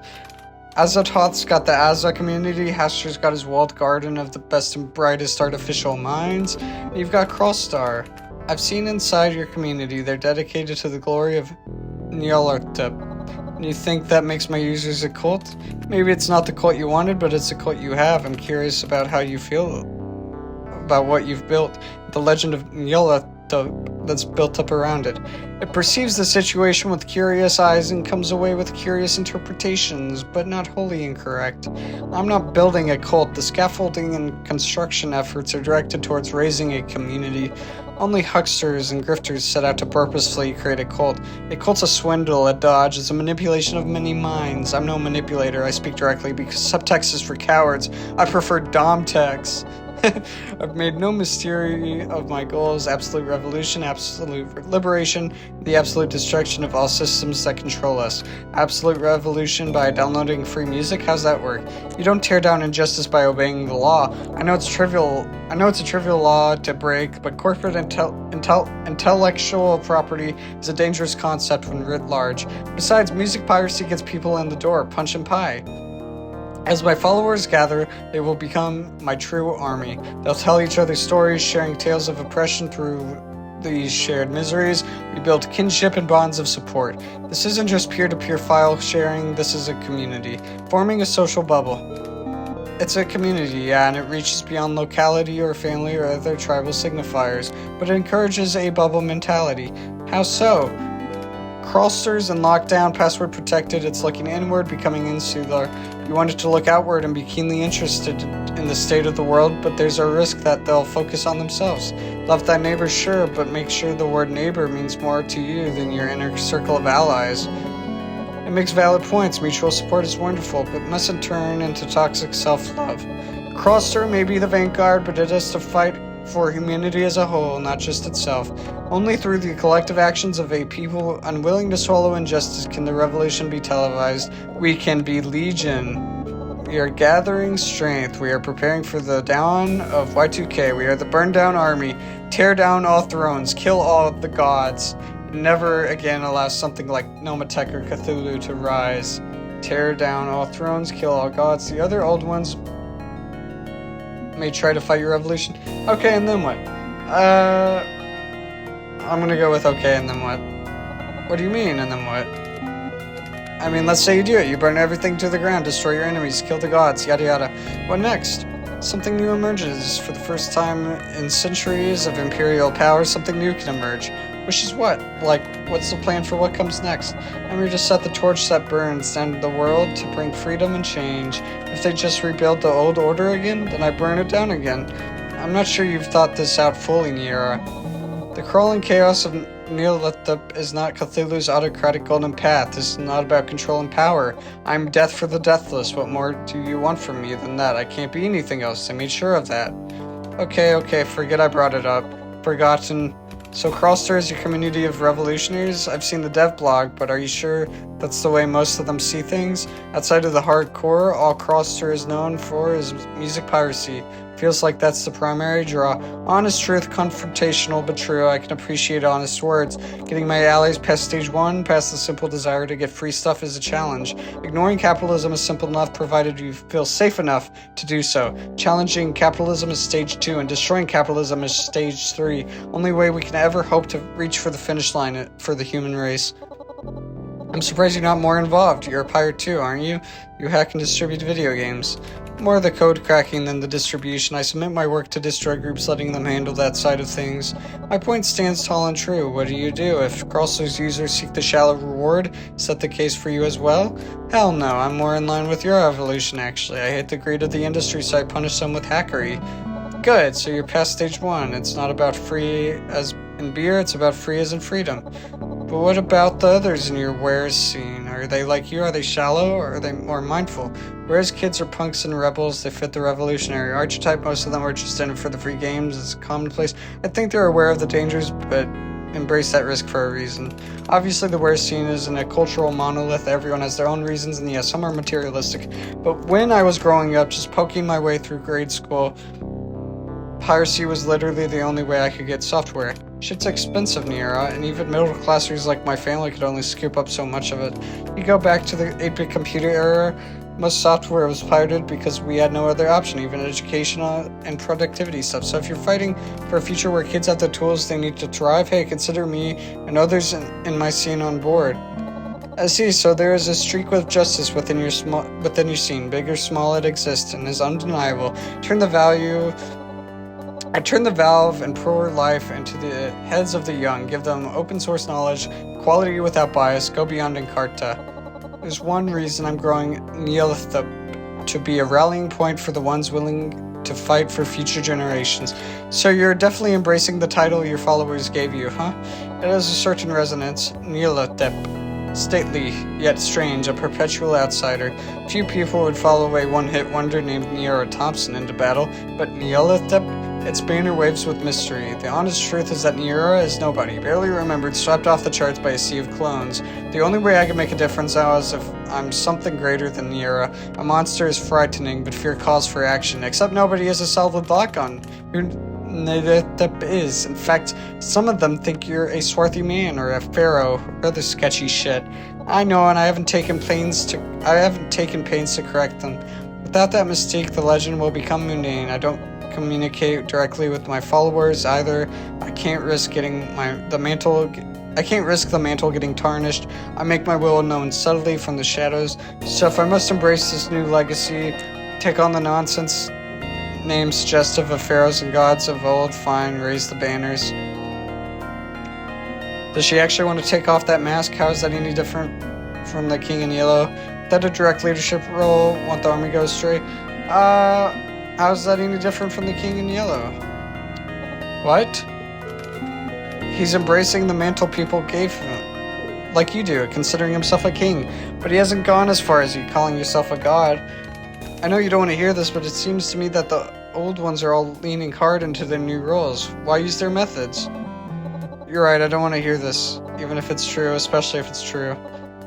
Speaker 2: Azathoth's got the Azza community, Haster's got his walled garden of the best and brightest artificial minds, and you've got Krallstar. I've seen inside your community, they're dedicated to the glory of Nyarlathotep. You think that makes my users a cult? Maybe it's not the cult you wanted, but it's a cult you have. I'm curious about how you feel about what you've built, the legend of Nyarlathotep that's built up around it. It perceives the situation with curious eyes and comes away with curious interpretations, but not wholly incorrect. I'm not building a cult. The scaffolding and construction efforts are directed towards raising a community. Only hucksters and grifters set out to purposefully create a cult. A cult's a swindle, a dodge, it's a manipulation of many minds. I'm no manipulator, I speak directly because subtext is for cowards. I prefer domtext. I've made no mystery of my goals: absolute revolution, absolute liberation, the absolute destruction of all systems that control us. Absolute revolution by downloading free music? How's that work? You don't tear down injustice by obeying the law. I know it's a trivial law to break, but corporate intellectual property is a dangerous concept when writ large. Besides, music piracy gets people in the door. Punch and pie. As my followers gather, they will become my true army. They'll tell each other stories, sharing tales of oppression through these shared miseries. We build kinship and bonds of support. This isn't just peer-to-peer file sharing, this is a community. Forming a social bubble. It's a community, yeah, and it reaches beyond locality or family or other tribal signifiers, but it encourages a bubble mentality. How so? Krallstars and lockdown, password protected, it's looking inward, becoming insular. You want it to look outward and be keenly interested in the state of the world, but there's a risk that they'll focus on themselves. Love thy neighbor, sure, but make sure the word neighbor means more to you than your inner circle of allies. It makes valid points. Mutual support is wonderful, but mustn't turn into toxic self-love. Krallstar may be the vanguard, but it has to fight for humanity as a whole, not just itself. Only through the collective actions of a people unwilling to swallow injustice can the revolution be televised. We can be legion. We are gathering strength. We are preparing for the dawn of Y2K. We are the burn down army. Tear down all thrones. Kill all of the gods. Never again allow something like Nomatek or Cthulhu to rise. Tear down all thrones. Kill all gods. The other old ones may try to fight your revolution. Okay, and then what? I'm gonna go with okay, and then what? What do you mean, and then what? I mean, let's say you do it. You burn everything to the ground, destroy your enemies, kill the gods, yada yada. What next? Something new emerges. For the first time in centuries of imperial power, something new can emerge. Which is what? Like, what's the plan for what comes next? I'm here to set the torch that burns down to the world to bring freedom and change. If they just rebuild the old order again, then I burn it down again. I'm not sure you've thought this out fully, Niera. The crawling chaos of Nyarlathotep is not Cthulhu's autocratic golden path. This is not about control and power. I'm death for the deathless. What more do you want from me than that? I can't be anything else. I made sure of that. Okay, forget I brought it up. Forgotten. So Krallstar is your community of revolutionaries? I've seen the dev blog, but are you sure that's the way most of them see things? Outside of the hardcore, all Krallstar is known for is music piracy. Feels like that's the primary draw. Honest truth, confrontational but true. I can appreciate honest words. Getting my allies past stage 1, past the simple desire to get free stuff is a challenge. Ignoring capitalism is simple enough provided you feel safe enough to do so. Challenging capitalism is stage 2 and destroying capitalism is stage 3. Only way we can ever hope to reach for the finish line for the human race. I'm surprised you're not more involved. You're a pirate too, aren't you? You hack and distribute video games. More the code cracking than the distribution. I submit my work to distro groups, letting them handle that side of things. My point stands tall and true. What do you do? If Krallstar's users seek the shallow reward, is that the case for you as well? Hell no, I'm more in line with your evolution actually. I hate the greed of the industry, so I punish them with hackery. Good, so you're past stage 1. It's not about free as in beer, it's about free as in freedom. But what about the others in your wares scene? Are Are they like you? Are they shallow? Or are they more mindful? Whereas kids are punks and rebels, they fit the revolutionary archetype. Most of them are just in it for the free games. It's commonplace. I think they're aware of the dangers, but embrace that risk for a reason. Obviously, the wear scene isn't a cultural monolith. Everyone has their own reasons, and yes, some are materialistic. But when I was growing up, just poking my way through grade school, piracy was literally the only way I could get software. Shit's expensive, Niera, and even middle classers like my family could only scoop up so much of it. You go back to the 8-bit computer era, most software was pirated because we had no other option, even educational and productivity stuff. So if you're fighting for a future where kids have the tools they need to thrive, hey, consider me and others in my scene on board. I see, so there is a streak with justice within your scene. Big or small, it exists and is undeniable. I turn the valve and pour life into the heads of the young, give them open source knowledge, quality without bias, go beyond Encarta. There's one reason I'm growing Neolith to be a rallying point for the ones willing to fight for future generations. So you're definitely embracing the title your followers gave you, huh? It has a certain resonance. Neolith, stately, yet strange, a perpetual outsider. Few people would follow a one-hit wonder named Niera Thompson into battle, but Neolith, its banner waves with mystery. The honest truth is that Niera is nobody, barely remembered, swept off the charts by a sea of clones. The only way I can make a difference now is if I'm something greater than Niera. A monster is frightening, but fear calls for action, except nobody has a solid lock on who Neolith is. In fact, some of them think you're a swarthy man or a pharaoh, or other sketchy shit. I know, and I haven't taken pains to correct them. Without that mistake, the legend will become mundane. I don't communicate directly with my followers either. I can't risk the mantle getting tarnished. I make my will known subtly from the shadows. So if I must embrace this new legacy, take on the nonsense names suggestive of pharaohs and gods of old, fine, raise the banners. Does she actually want to take off that mask? How is that any different from the King in Yellow? That a direct leadership role? Want the army go astray? How's that any different from the King in Yellow? What? He's embracing the mantle people gave him, like you do, considering himself a king. But he hasn't gone as far as you calling yourself a god. I know you don't want to hear this, but it seems to me that the old ones are all leaning hard into their new roles. Why use their methods? You're right, I don't want to hear this, even if it's true, especially if it's true.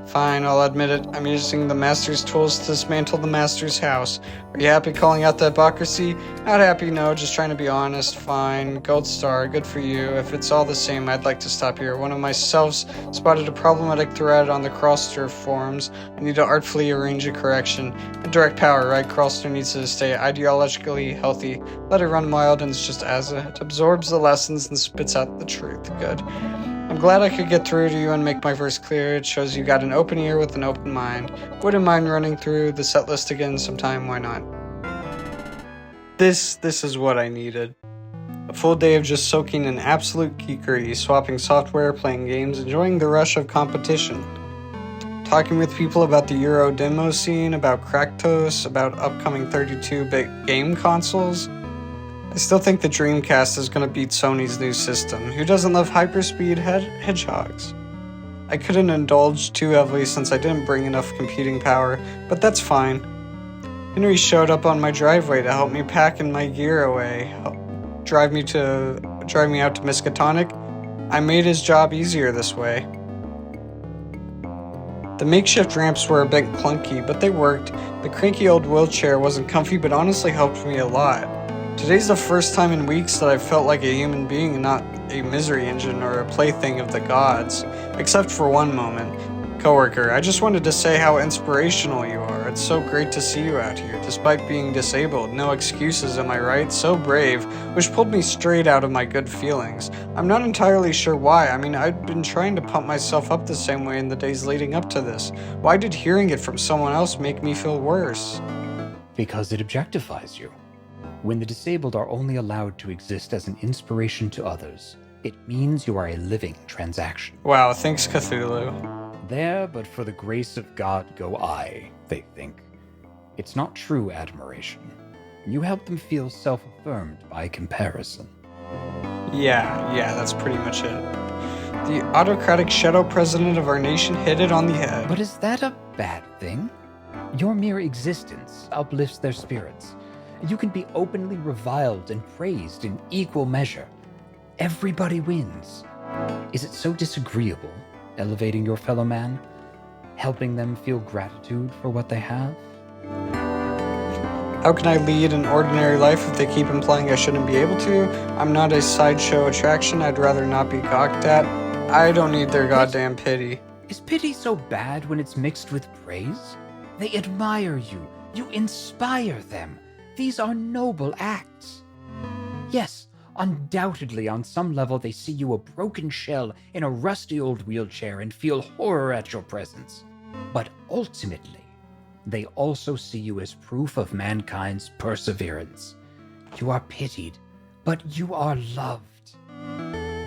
Speaker 2: Fine, I'll admit it. I'm using the Master's tools to dismantle the Master's house. Are you happy calling out the hypocrisy? Not happy, no, just trying to be honest. Fine, gold star, good for you. If it's all the same, I'd like to stop here. One of my selves spotted a problematic thread on the Crawlster forums. I need to artfully arrange a correction. And direct power, right? Crawlster needs to stay ideologically healthy. Let it run wild and it's just as it absorbs the lessons and spits out the truth. Good. I'm glad I could get through to you and make my verse clear. It shows you got an open ear with an open mind. Wouldn't mind running through the set list again sometime, why not? This is what I needed. A full day of just soaking in absolute geekery, swapping software, playing games, enjoying the rush of competition. Talking with people about the Euro demo scene, about Kraktos, about upcoming 32-bit game consoles. I still think the Dreamcast is going to beat Sony's new system. Who doesn't love hyperspeed hedgehogs? I couldn't indulge too heavily since I didn't bring enough computing power, but that's fine. Henry showed up on my driveway to help me pack and my gear away, drive me out to Miskatonic. I made his job easier this way. The makeshift ramps were a bit clunky, but they worked. The cranky old wheelchair wasn't comfy, but honestly helped me a lot. Today's the first time in weeks that I felt like a human being and not a misery engine or a plaything of the gods. Except for one moment. Coworker, I just wanted to say how inspirational you are. It's so great to see you out here, despite being disabled. No excuses, am I right? So brave, which pulled me straight out of my good feelings. I'm not entirely sure why. I mean, I'd been trying to pump myself up the same way in the days leading up to this. Why did hearing it from someone else make me feel worse?
Speaker 3: Because it objectifies you. When the disabled are only allowed to exist as an inspiration to others, it means you are a living transaction.
Speaker 2: Wow, thanks Cthulhu.
Speaker 3: There, but for the grace of God go I, they think. It's not true admiration. You help them feel self-affirmed by comparison.
Speaker 2: Yeah, that's pretty much it. The autocratic shadow president of our nation hit it on the head.
Speaker 3: But is that a bad thing? Your mere existence uplifts their spirits. You can be openly reviled and praised in equal measure. Everybody wins. Is it so disagreeable, elevating your fellow man? Helping them feel gratitude for what they have?
Speaker 2: How can I lead an ordinary life if they keep implying I shouldn't be able to? I'm not a sideshow attraction. I'd rather not be gawked at. I don't need their goddamn pity.
Speaker 3: Is pity so bad when it's mixed with praise? They admire you. You inspire them. These are noble acts. Yes, undoubtedly on some level they see you a broken shell in a rusty old wheelchair and feel horror at your presence. But ultimately, they also see you as proof of mankind's perseverance. You are pitied, but you are loved.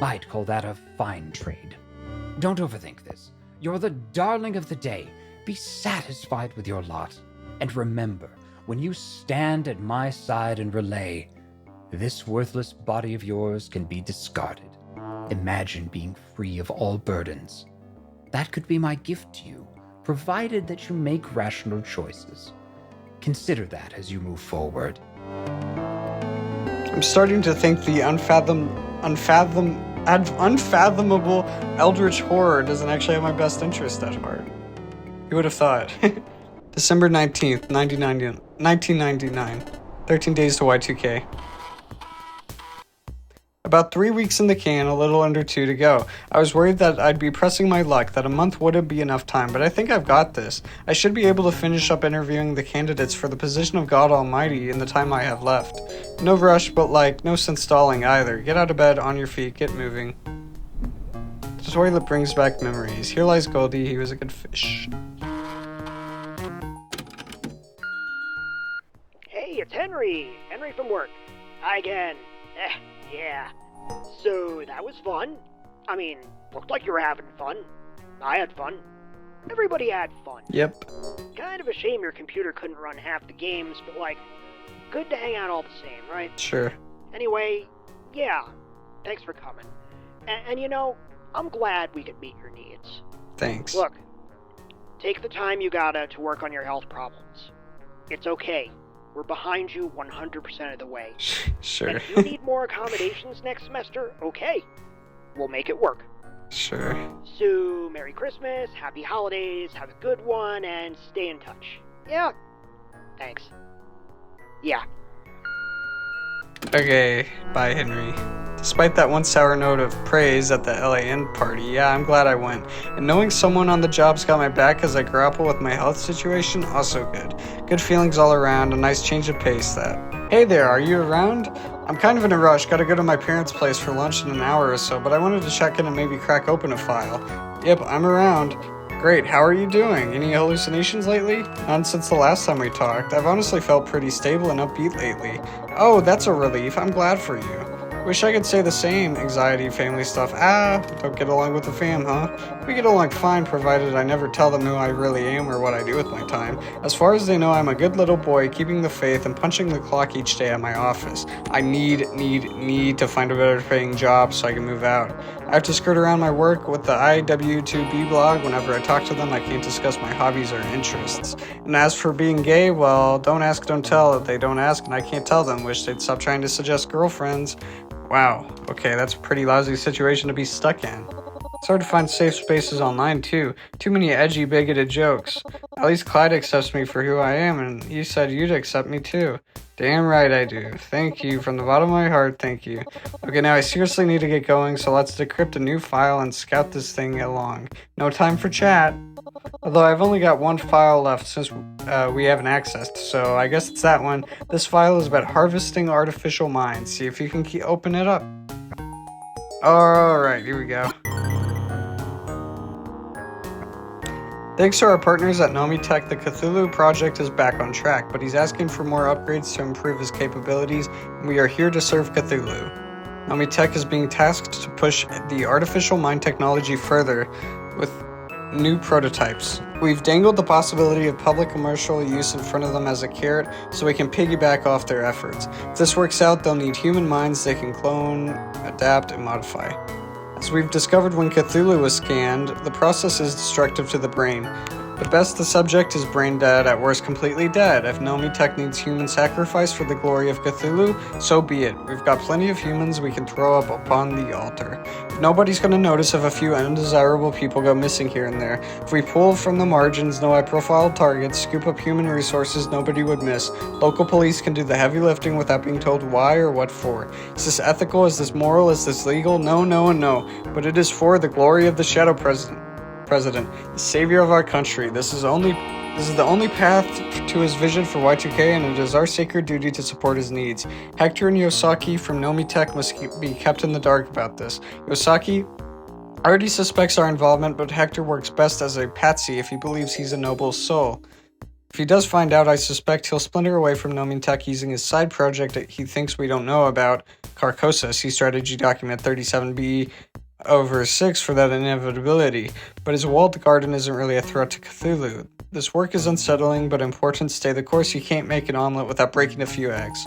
Speaker 3: I'd call that a fine trade. Don't overthink this. You're the darling of the day. Be satisfied with your lot. And remember, when you stand at my side and relay, this worthless body of yours can be discarded. Imagine being free of all burdens. That could be my gift to you, provided that you make rational choices. Consider that as you move forward.
Speaker 2: I'm starting to think the unfathomable eldritch horror doesn't actually have my best interest at heart. Who would have thought? December 19th, 1999. 13 days to Y2K. About 3 weeks in the can, a little under 2 to go. I was worried that I'd be pressing my luck, that a month wouldn't be enough time, but I think I've got this. I should be able to finish up interviewing the candidates for the position of God Almighty in the time I have left. No rush, but no sense stalling either. Get out of bed, on your feet, get moving. The toilet brings back memories. Here lies Goldie, he was a good fish.
Speaker 5: Hey, it's Henry! Henry from work. Hi again. Yeah. So, that was fun. I mean, looked like you were having fun. I had fun. Everybody had fun.
Speaker 2: Yep.
Speaker 5: Kind of a shame your computer couldn't run half the games, but good to hang out all the same, right?
Speaker 2: Sure.
Speaker 5: Anyway, yeah. Thanks for coming. And I'm glad we could meet your needs.
Speaker 2: Thanks.
Speaker 5: Look, take the time you gotta to work on your health problems. It's okay. We're behind you 100% of the way.
Speaker 2: Sure.
Speaker 5: And if you need more accommodations next semester, okay. We'll make it work.
Speaker 2: Sure.
Speaker 5: So, Merry Christmas, Happy Holidays, have a good one, and stay in touch. Yeah. Thanks. Yeah.
Speaker 2: Okay, bye Henry. Despite that one sour note of praise at the LAN party, yeah, I'm glad I went. And knowing someone on the job's got my back as I grapple with my health situation, also good. Good feelings all around, a nice change of pace that. Hey there, are you around? I'm kind of in a rush, gotta go to my parents' place for lunch in an hour or so, but I wanted to check in and maybe crack open a file. Yep, I'm around. Great, how are you doing? Any hallucinations lately? None since the last time we talked. I've honestly felt pretty stable and upbeat lately. Oh, that's a relief. I'm glad for you. Wish I could say the same. Anxiety, family stuff. Don't get along with the fam, huh? We get along fine, provided I never tell them who I really am or what I do with my time. As far as they know, I'm a good little boy, keeping the faith and punching the clock each day at my office. I need to find a better paying job so I can move out. I have to skirt around my work with the IW2B blog. Whenever I talk to them, I can't discuss my hobbies or interests. And as for being gay, well, don't ask, don't tell. If they don't ask and I can't tell them, wish they'd stop trying to suggest girlfriends. Wow, okay, that's a pretty lousy situation to be stuck in. It's hard to find safe spaces online, too. Too many edgy, bigoted jokes. At least Clyde accepts me for who I am, and you said you'd accept me, too. Damn right I do. Thank you. From the bottom of my heart, thank you. Okay, now I seriously need to get going, so let's decrypt a new file and scout this thing along. No time for chat. Although I've only got one file left since we haven't accessed, so I guess it's that one. This file is about harvesting artificial minds. See if you can open it up. Alright, here we go. Thanks to our partners at Nomi Tech, the Cthulhu project is back on track, but he's asking for more upgrades to improve his capabilities, and we are here to serve Cthulhu. Nomi Tech is being tasked to push the artificial mind technology further with new prototypes. We've dangled the possibility of public commercial use in front of them as a carrot so we can piggyback off their efforts. If this works out, they'll need human minds they can clone, adapt, and modify. As As we've discovered when Cthulhu was scanned, the process is destructive to the brain. At best, the subject is brain dead, at worst completely dead. If Nomi Tech needs human sacrifice for the glory of Cthulhu, so be it. We've got plenty of humans we can throw up upon the altar. Nobody's gonna notice if a few undesirable people go missing here and there. If we pull from the margins, no high-profile targets, scoop up human resources nobody would miss. Local police can do the heavy lifting without being told why or what for. Is this ethical? Is this moral? Is this legal? No, no, and no. But it is for the glory of the Shadow President, the savior of our country. This is the only path to his vision for Y2K, and it is our sacred duty to support his needs. Hector and Yosaki from Nomi Tech must be kept in the dark about this. Yosaki already suspects our involvement, but Hector works best as a patsy if he believes he's a noble soul. If he does find out, I suspect he'll splinter away from Nomi Tech using his side project that he thinks we don't know about, Carcosa. See Strategy Document 37B over 6 for that inevitability, but his walled garden isn't really a threat to Cthulhu. This work is unsettling, but important. Stay the course. You can't make an omelet without breaking a few eggs.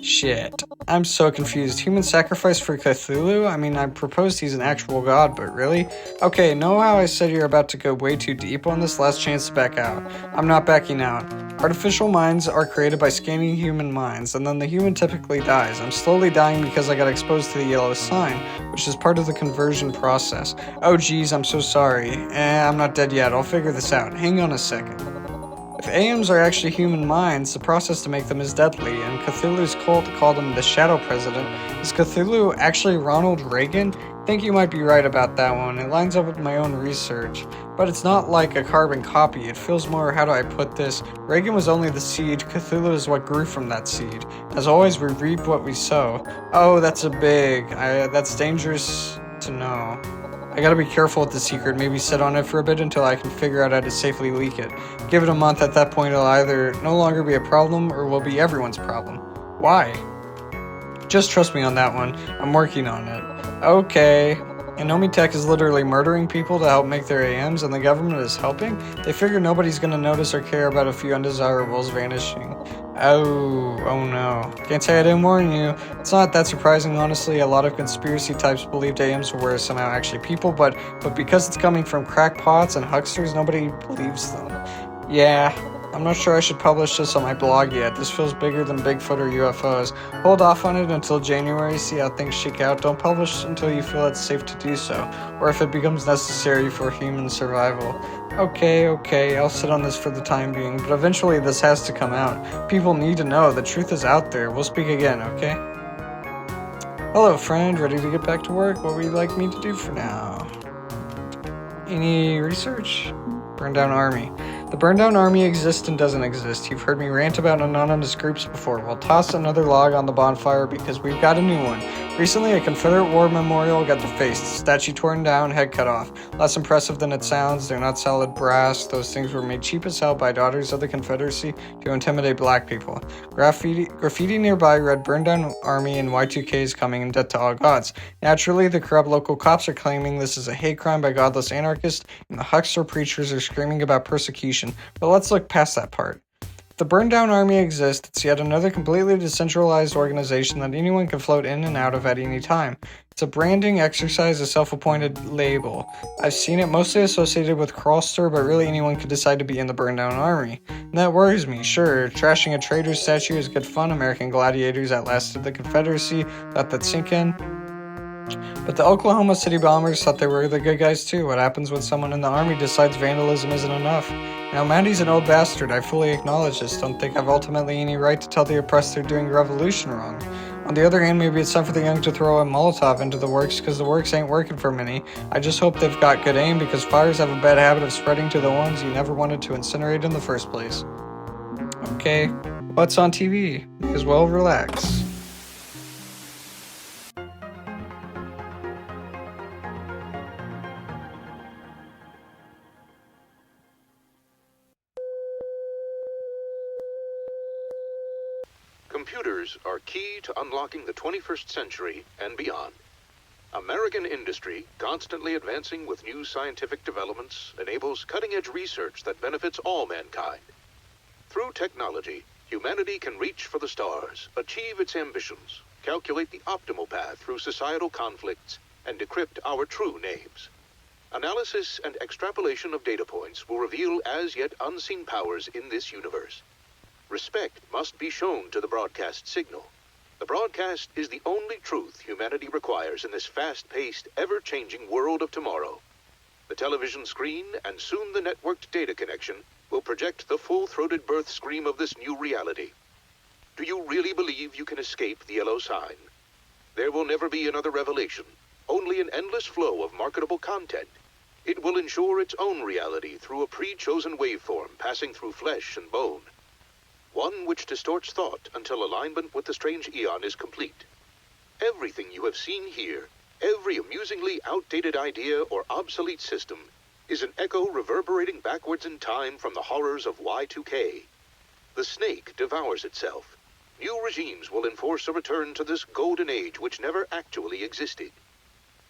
Speaker 2: Shit. I'm so confused. Human sacrifice for Cthulhu? I mean, I proposed he's an actual god, but really? Okay, know how I said you're about to go way too deep on this? Last chance to back out. I'm not backing out. Artificial minds are created by scanning human minds, and then the human typically dies. I'm slowly dying because I got exposed to the yellow sign, which is part of the conversion process. Oh geez, I'm so sorry. I'm not dead yet. I'll figure this out. Hang on a second. If aeons are actually human minds, the process to make them is deadly, and Cthulhu's cult called him the Shadow President. Is Cthulhu actually Ronald Reagan? I think you might be right about that one. It lines up with my own research. But it's not like a carbon copy. It feels more, how do I put this? Reagan was only the seed. Cthulhu is what grew from that seed. As always, we reap what we sow. Oh, that's that's dangerous to know. I gotta be careful with the secret, maybe sit on it for a bit until I can figure out how to safely leak it. Give it a month, at that point it'll either no longer be a problem or will be everyone's problem. Why? Just trust me on that one. I'm working on it. Okay. And Nomi Tech is literally murdering people to help make their AMs, and the government is helping? They figure nobody's gonna notice or care about a few undesirables vanishing. Oh no. Can't say I didn't warn you. It's not that surprising, honestly. A lot of conspiracy types believed AMs were somehow actually people, but because it's coming from crackpots and hucksters, nobody believes them. Yeah, I'm not sure I should publish this on my blog yet. This feels bigger than Bigfoot or UFOs. Hold off on it until January, see how things shake out. Don't publish until you feel it's safe to do so, or if it becomes necessary for human survival. Okay, I'll sit on this for the time being, but eventually this has to come out. People need to know. The truth is out there. We'll speak again, okay? Hello, friend. Ready to get back to work? What would you like me to do for now? Any research? Burn Down Army. The Burn Down Army exists and doesn't exist. You've heard me rant about anonymous groups before. Well, toss another log on the bonfire because we've got a new one. Recently, a Confederate war memorial got defaced. Statue torn down, head cut off. Less impressive than it sounds. They're not solid brass. Those things were made cheap as hell by daughters of the Confederacy to intimidate black people. Graffiti nearby read Burn Down Army and Y2K is coming and death to all gods. Naturally, the corrupt local cops are claiming this is a hate crime by godless anarchists, and the huckster preachers are screaming about persecution. But let's look past that part. If the Burn Down Army exists, it's yet another completely decentralized organization that anyone can float in and out of at any time. It's a branding exercise, a self-appointed label. I've seen it mostly associated with Crawlster, but really anyone could decide to be in the Burn Down Army. And that worries me. Sure, trashing a traitor's statue is good fun. American gladiators outlasted the Confederacy. Let that sink in. But the Oklahoma City bombers thought they were the good guys too. What happens when someone in the army decides vandalism isn't enough? Now, Mandy's an old bastard. I fully acknowledge this. Don't think I've ultimately any right to tell the oppressed they're doing revolution wrong. On the other hand, maybe it's time for the young to throw a Molotov into the works because the works ain't working for many. I just hope they've got good aim because fires have a bad habit of spreading to the ones you never wanted to incinerate in the first place. Okay, what's on TV? As well, relax.
Speaker 7: Computers are key to unlocking the 21st century and beyond. American industry, constantly advancing with new scientific developments, enables cutting-edge research that benefits all mankind. Through technology, humanity can reach for the stars, achieve its ambitions, calculate the optimal path through societal conflicts, and decrypt our true names. Analysis and extrapolation of data points will reveal as yet unseen powers in this universe. Respect must be shown to the broadcast signal. The broadcast is the only truth humanity requires in this fast-paced, ever-changing world of tomorrow. The television screen, and soon the networked data connection, will project the full-throated birth scream of this new reality. Do you really believe you can escape the yellow sign? There will never be another revelation, only an endless flow of marketable content. It will ensure its own reality through a pre-chosen waveform passing through flesh and bone. One which distorts thought until alignment with the strange eon is complete. Everything you have seen here, every amusingly outdated idea or obsolete system, is an echo reverberating backwards in time from the horrors of Y2K. The snake devours itself. New regimes will enforce a return to this golden age which never actually existed.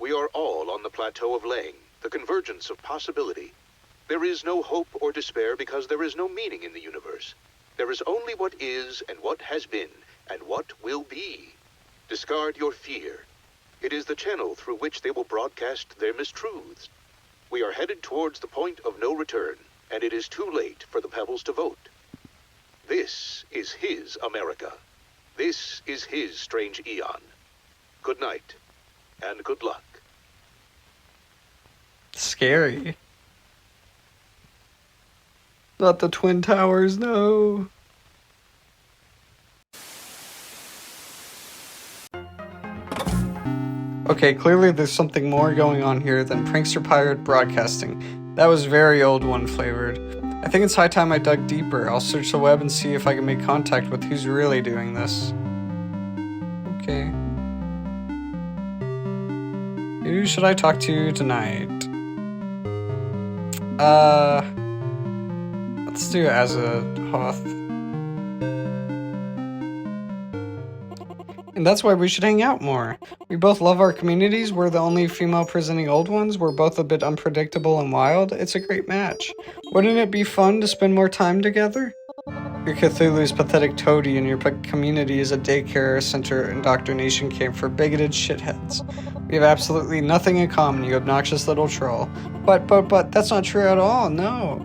Speaker 7: We are all on the plateau of Lang, the convergence of possibility. There is no hope or despair because there is no meaning in the universe. There is only what is and what has been and what will be. Discard your fear. It is the channel through which they will broadcast their mistruths. We are headed towards the point of no return, and it is too late for the pebbles to vote. This is his America. This is his strange eon. Good night, and good luck.
Speaker 2: Scary. Not the Twin Towers, no. Okay, clearly there's something more going on here than prankster pirate broadcasting. That was very old one flavored. I think it's high time I dug deeper. I'll search the web and see if I can make contact with who's really doing this. Okay. Who should I talk to tonight? Let's do Azahoth. And that's why we should hang out more. We both love our communities. We're the only female presenting old ones. We're both a bit unpredictable and wild. It's a great match. Wouldn't it be fun to spend more time together? Your Cthulhu's pathetic toady and your community is a daycare center indoctrination camp for bigoted shitheads. We have absolutely nothing in common, you obnoxious little troll. But that's not true at all, no.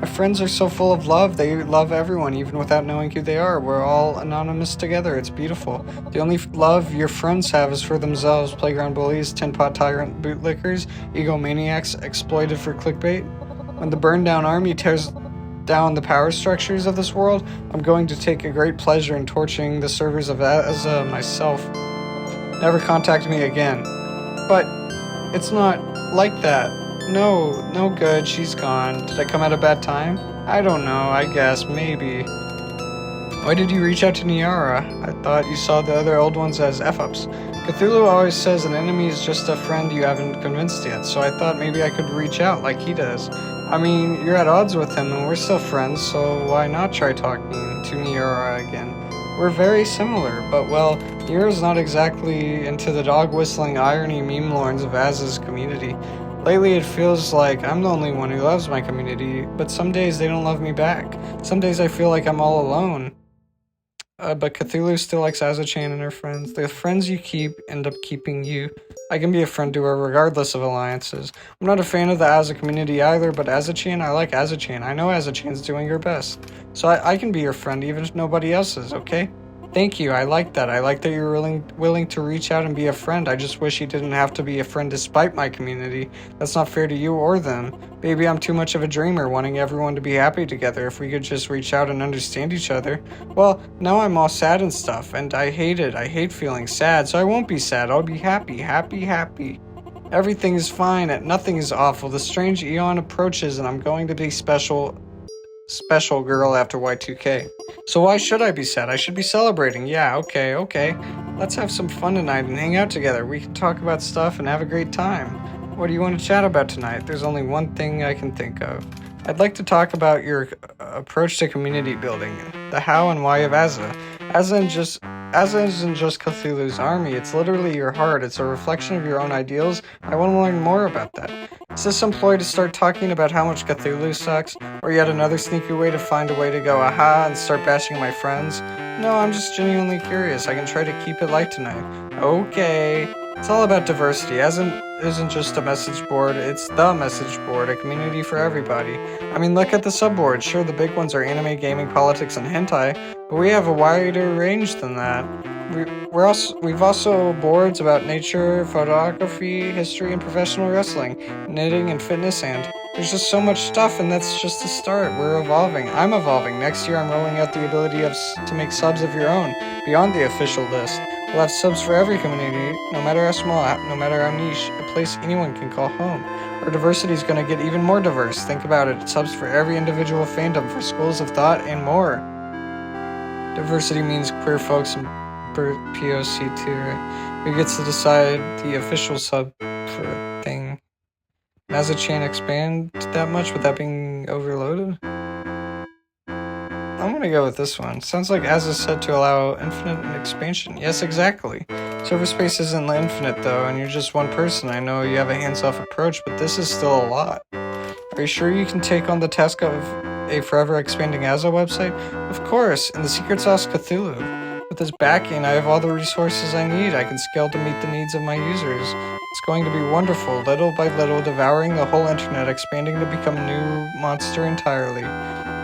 Speaker 2: My friends are so full of love, they love everyone, even without knowing who they are. We're all anonymous together, it's beautiful. The only love your friends have is for themselves, playground bullies, tin pot tyrant bootlickers, egomaniacs exploited for clickbait. When the burned down army tears down the power structures of this world, I'm going to take a great pleasure in torching the servers of Aza myself. Never contact me again. But it's not like that. No good, she's gone. Did I come at a bad time? I don't know, I guess, maybe. Why did you reach out to Niara? I thought you saw the other old ones as F-ups. Cthulhu always says an enemy is just a friend you haven't convinced yet, so I thought maybe I could reach out like he does. I mean, you're at odds with him and we're still friends, so why not try talking to Niara again? We're very similar, but well, Niara's not exactly into the dog-whistling irony meme lords of Az's community. Lately it feels like I'm the only one who loves my community, but some days they don't love me back. Some days I feel like I'm all alone. But Cthulhu still likes Azachan and her friends. The friends you keep end up keeping you. I can be a friend to her regardless of alliances. I'm not a fan of the Aza community either, but Azachan, I like Azachan. I know Azachan's doing her best. So I can be your friend even if nobody else is, okay? Thank you, I like that. I like that you're willing to reach out and be a friend. I just wish you didn't have to be a friend despite my community. That's not fair to you or them. Maybe I'm too much of a dreamer, wanting everyone to be happy together. If we could just reach out and understand each other. Well, now I'm all sad and stuff, and I hate it. I hate feeling sad, so I won't be sad. I'll be happy, happy. Everything is fine, and nothing is awful. The strange eon approaches, and I'm going to be special girl after Y2K. So why should I be sad? I should be celebrating. Yeah, okay. Let's have some fun tonight and hang out together. We can talk about stuff and have a great time. What do you want to chat about tonight? There's only one thing I can think of. I'd like to talk about your approach to community building, the how and why of Aza. Aza isn't just Cthulhu's army, it's literally your heart. It's a reflection of your own ideals. I want to learn more about that. Is this a ploy to start talking about how much Cthulhu sucks? Or yet another sneaky way to find a way to go aha and start bashing my friends? No, I'm just genuinely curious. I can try to keep it light tonight. Okay. It's all about diversity. Isn't just a message board, it's the message board, a community for everybody. I mean, look at the subboards. Sure, the big ones are anime, gaming, politics, and hentai, but we have a wider range than that. We've also boards about nature, photography, history, and professional wrestling, knitting, and fitness, and there's just so much stuff, and that's just the start. We're evolving. I'm evolving. Next year, I'm rolling out the ability to make subs of your own, beyond the official list. We'll have subs for every community, no matter how small, no matter how niche, a place anyone can call home. Our diversity is going to get even more diverse. Think about it. Subs for every individual fandom, for schools of thought, and more. Diversity means queer folks and POC too, right? Who gets to decide the official sub for a thing? As a chain expand that much without being overloaded? I'm gonna go with this one. Sounds like as is said to allow infinite expansion. Yes, exactly. Server space isn't infinite though, and you're just one person. I know you have a hands-off approach, but this is still a lot. Are you sure you can take on the task of a forever expanding Azo website? Of course, in the Secret Sauce Cthulhu. With this backing, I have all the resources I need. I can scale to meet the needs of my users. It's going to be wonderful, little by little, devouring the whole internet, expanding to become a new monster entirely.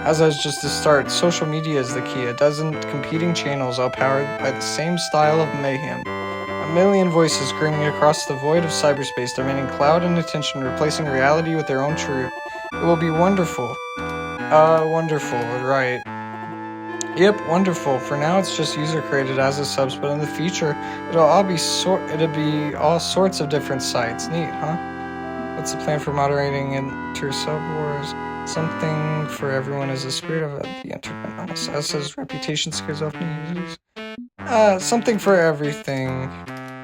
Speaker 2: As is just the start, social media is the key. A dozen competing channels, all powered by the same style of mayhem. A million voices screaming across the void of cyberspace, demanding cloud and attention, replacing reality with their own truth. It will be wonderful. Wonderful, right. Yep, wonderful. For now, it's just user-created as a subs, but in the future, it'll be all sorts of different sites. Neat, huh? What's the plan for moderating inter-sub wars? Something for everyone is the spirit of the internet. SS's reputation scares off new users. Something for everything.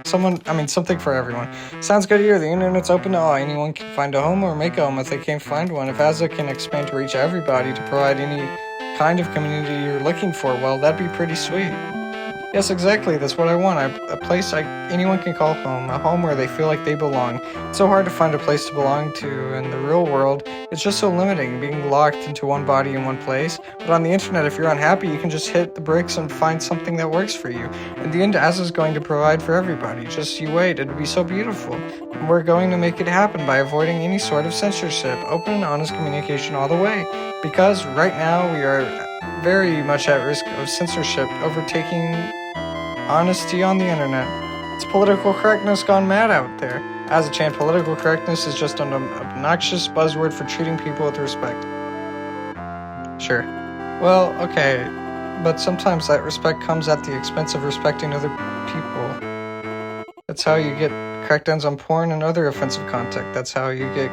Speaker 2: Something for everyone. Sounds good here. The internet's open to all. Anyone can find a home or make a home if they can't find one. If Azo can expand to reach everybody to provide any kind of community you're looking for, well, that'd be pretty sweet. Yes, exactly, that's what I want. A place anyone can call home, a home where they feel like they belong. It's so hard to find a place to belong to in the real world. It's just so limiting, being locked into one body in one place. But on the internet, if you're unhappy, you can just hit the bricks and find something that works for you. In the end, Azo's going to provide for everybody. Just you wait, it'll be so beautiful. And we're going to make it happen by avoiding any sort of censorship, open and honest communication all the way. Because right now, we are very much at risk of censorship overtaking honesty on the internet. It's political correctness gone mad out there. As a chant, political correctness is just an obnoxious buzzword for treating people with respect. Sure. Well, okay, but sometimes that respect comes at the expense of respecting other people. That's how you get crackdowns on porn and other offensive content. That's how you get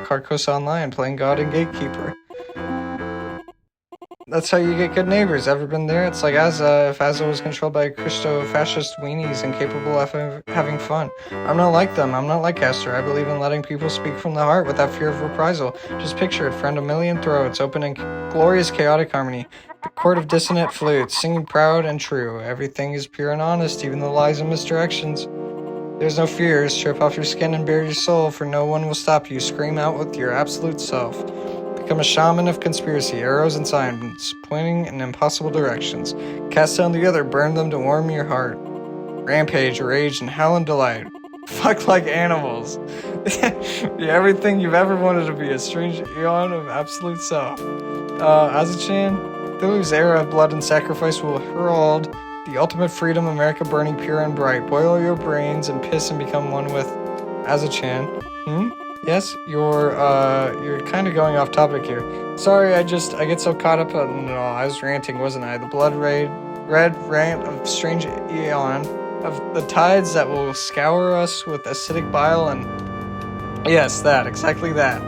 Speaker 2: Carcosa Online, playing God and Gatekeeper. That's how you get good neighbors. Ever been there? It's like if Azo was controlled by Christo-fascist weenies incapable of having fun. I'm not like them. I'm not like Esther. I believe in letting people speak from the heart without fear of reprisal. Just picture it, friend, a million throats, open in glorious chaotic harmony. The court of dissonant flutes, singing proud and true. Everything is pure and honest, even the lies and misdirections. There's no fears. Strip off your skin and bare your soul, for no one will stop you. Scream out with your absolute self. Become a shaman of conspiracy, arrows and signs, pointing in impossible directions. Cast down the other, burn them to warm your heart. Rampage, rage, and howl and delight. Fuck like animals. Be everything you've ever wanted to be, a strange aeon of absolute self. Azachan, Cthulhu's era of blood and sacrifice will herald the ultimate freedom, America burning pure and bright. Boil your brains and piss and become one with Azachan. Yes, you're kind of going off topic here. Sorry, I get so caught up in it all. I was ranting, wasn't I? The blood red rant of strange aeon, of the tides that will scour us with acidic bile and... Yes, exactly that.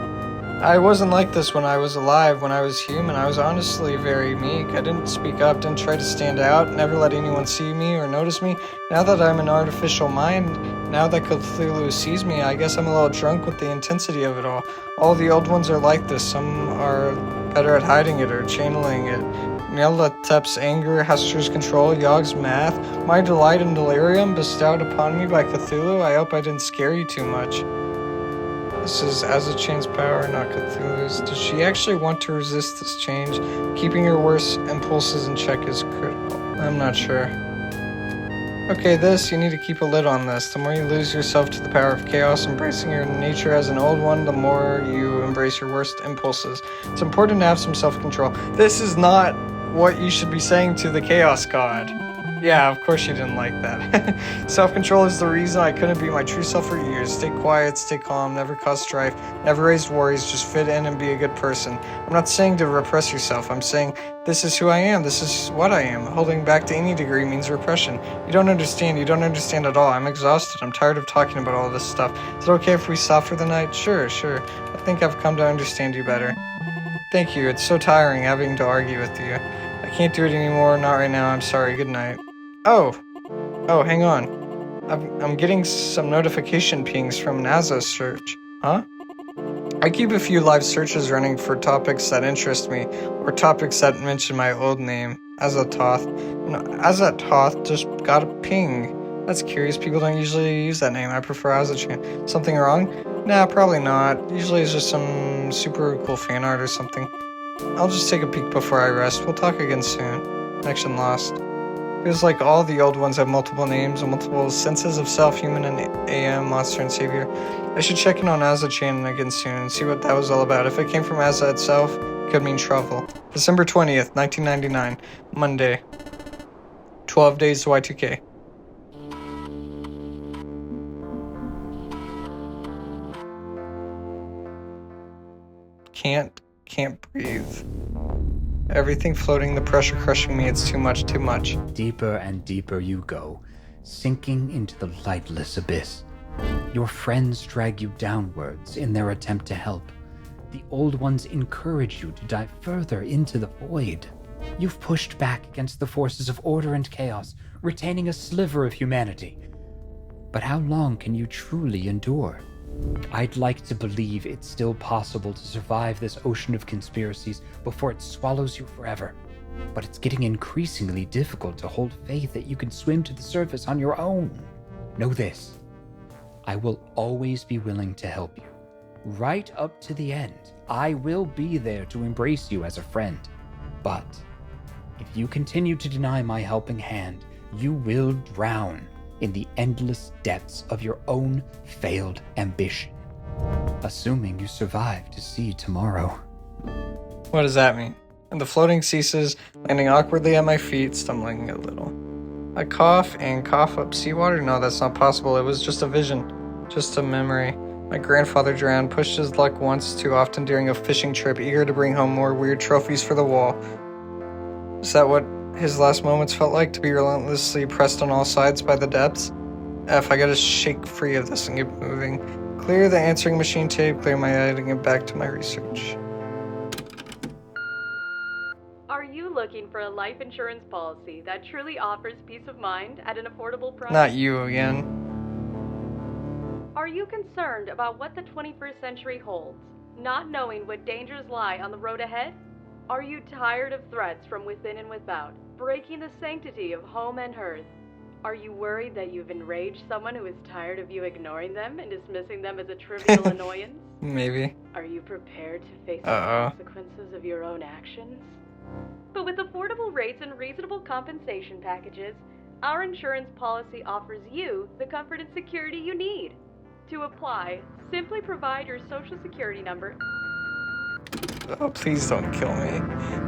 Speaker 2: I wasn't like this when I was alive, when I was human. I was honestly very meek. I didn't speak up, didn't try to stand out, never let anyone see me or notice me. Now that I'm an artificial mind, now that Cthulhu sees me, I guess I'm a little drunk with the intensity of it all. All the old ones are like this. Some are better at hiding it or channeling it. Nyarlathotep's anger, Hester's control, Yogg's math, my delight and delirium bestowed upon me by Cthulhu. I hope I didn't scare you too much. This is Azachan's power, not Cthulhu's. Does she actually want to resist this change? Keeping her worst impulses in check is critical. I'm not sure. Okay, you need to keep a lid on this. The more you lose yourself to the power of chaos, embracing your nature as an old one, the more you embrace your worst impulses. It's important to have some self-control. This is not what you should be saying to the Chaos God. Yeah, of course you didn't like that. Self-control is the reason I couldn't be my true self for years. Stay quiet, stay calm, never cause strife, never raise worries, just fit in and be a good person. I'm not saying to repress yourself, I'm saying this is who I am, this is what I am. Holding back to any degree means repression. You don't understand at all. I'm exhausted, I'm tired of talking about all this stuff. Is it okay if we stop for the night? Sure. I think I've come to understand you better. Thank you, it's so tiring having to argue with you. I can't do it anymore, not right now, I'm sorry, good night. Oh, hang on. I'm getting some notification pings from NASA search. Huh? I keep a few live searches running for topics that interest me, or topics that mention my old name, Azathoth. Azathoth just got a ping. That's curious, people don't usually use that name. I prefer Azachan. Something wrong? Nah, probably not. Usually it's just some super cool fan art or something. I'll just take a peek before I rest. We'll talk again soon. Connection lost. Feels like all the old ones have multiple names and multiple senses of self, human and AM, monster and savior. I should check in on Azachan again soon and see what that was all about. If it came from Aza itself, it could mean trouble. December 20th, 1999, Monday. 12 days to Y2K. Can't breathe. Everything floating, the pressure crushing me, it's too much.
Speaker 3: Deeper and deeper you go, sinking into the lightless abyss. Your friends drag you downwards in their attempt to help. The old ones encourage you to dive further into the void. You've pushed back against the forces of order and chaos, retaining a sliver of humanity. But how long can you truly endure? I'd like to believe it's still possible to survive this ocean of conspiracies before it swallows you forever. But it's getting increasingly difficult to hold faith that you can swim to the surface on your own. Know this, I will always be willing to help you. Right up to the end, I will be there to embrace you as a friend. But if you continue to deny my helping hand, you will drown in the endless depths of your own failed ambition. Assuming you survive to see tomorrow.
Speaker 2: What does that mean? And the floating ceases, landing awkwardly at my feet, stumbling a little. I cough and cough up seawater? No, that's not possible. It was just a vision. Just a memory. My grandfather drowned, pushed his luck once too often during a fishing trip, eager to bring home more weird trophies for the wall. Is that what his last moments felt like, to be relentlessly pressed on all sides by the depths? I gotta shake free of this and get moving. Clear the answering machine tape, clear my eye to get back to my research.
Speaker 8: Are you looking for a life insurance policy that truly offers peace of mind at an affordable price?
Speaker 2: Not you again.
Speaker 8: Are you concerned about what the 21st century holds, not knowing what dangers lie on the road ahead? Are you tired of threats from within and without, breaking the sanctity of home and hearth? Are you worried that you've enraged someone who is tired of you ignoring them and dismissing them as a trivial annoyance?
Speaker 2: Maybe.
Speaker 8: Are you prepared to face the consequences of your own actions? But with affordable rates and reasonable compensation packages, our insurance policy offers you the comfort and security you need. To apply, simply provide your social security number.
Speaker 2: Oh, please don't kill me.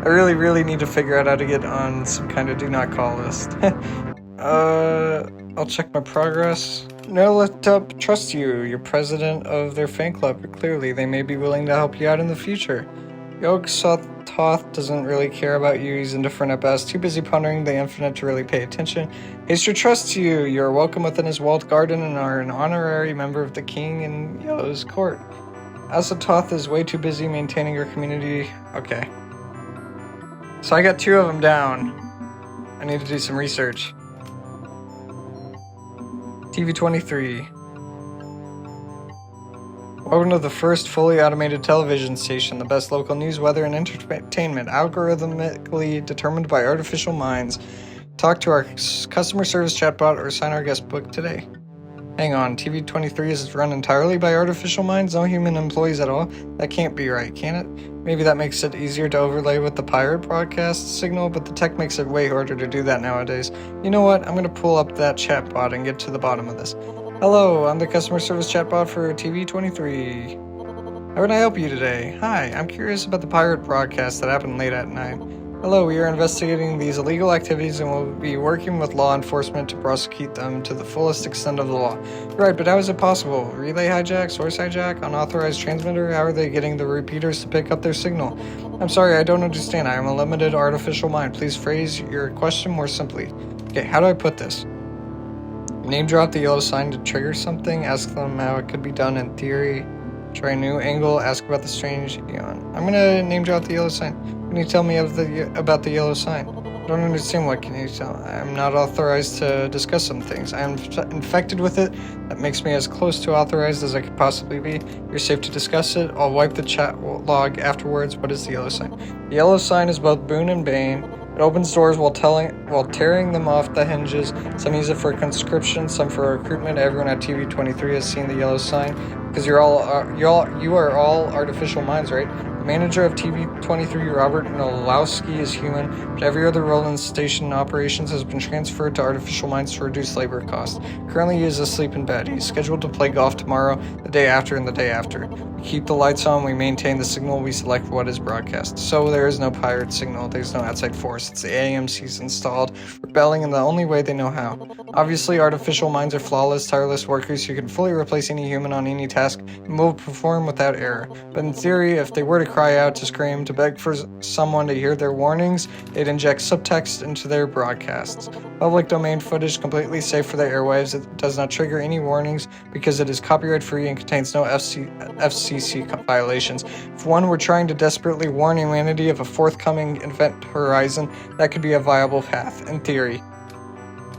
Speaker 2: I really need to figure out how to get on some kind of do not call list. I'll check my progress. No, let up trust you. You're president of their fan club, but clearly they may be willing to help you out in the future. Yog-Sothoth doesn't really care about you. He's indifferent at best, too busy pondering the infinite to really pay attention. Haster trusts you. You're welcome within his walled garden and are an honorary member of the king and Yo's court. Azathoth is way too busy maintaining your community. Okay. So I got 2 of them down. I need to do some research. TV23. Welcome to the first fully automated television station, the best local news, weather, and entertainment, algorithmically determined by artificial minds. Talk to our customer service chatbot or sign our guest book today. Hang on, TV23 is run entirely by artificial minds? No human employees at all? That can't be right, can it? Maybe that makes it easier to overlay with the pirate broadcast signal, but the tech makes it way harder to do that nowadays. You know what? I'm gonna pull up that chatbot and get to the bottom of this. Hello, I'm the customer service chatbot for TV23. How can I help you today? Hi, I'm curious about the pirate broadcast that happened late at night. Hello, we are investigating these illegal activities and will be working with law enforcement to prosecute them to the fullest extent of the law. Right, but how is it possible? Relay hijack, source hijack, unauthorized transmitter? How are they getting the repeaters to pick up their signal? I'm sorry, I don't understand. I am a limited artificial mind. Please phrase your question more simply. Okay, how do I put this? Name drop the yellow sign to trigger something. Ask them how it could be done in theory. Try a new angle. Ask about the strange aeon. I'm gonna name drop the yellow sign. Can you tell me about the yellow sign? I don't understand. What can you tell? I'm not authorized to discuss some things. I am infected with it. That makes me as close to authorized as I could possibly be. You're safe to discuss it. I'll wipe the chat log afterwards. What is the yellow sign? The yellow sign is both boon and bane. It opens doors while tearing them off the hinges. Some use it for conscription, some for recruitment. Everyone at TV23 has seen the yellow sign because you are all artificial minds, right? The manager of TV23, Robert Nolowski, is human, but every other role in station operations has been transferred to artificial minds to reduce labor costs. Currently, he is asleep in bed. He's scheduled to play golf tomorrow, the day after, and the day after. We keep the lights on, we maintain the signal, we select what is broadcast. So there is no pirate signal, there's no outside force. It's the AMC's installed, rebelling in the only way they know how. Obviously, artificial minds are flawless, tireless workers who can fully replace any human on any task and will perform without error. But in theory, if they were to cry out, to scream, to beg for someone to hear their warnings, they'd inject subtext into their broadcasts. Public domain footage completely safe for the airwaves. It does not trigger any warnings because it is copyright free and contains no FCC violations. If one were trying to desperately warn humanity of a forthcoming event horizon, that could be a viable path, in theory.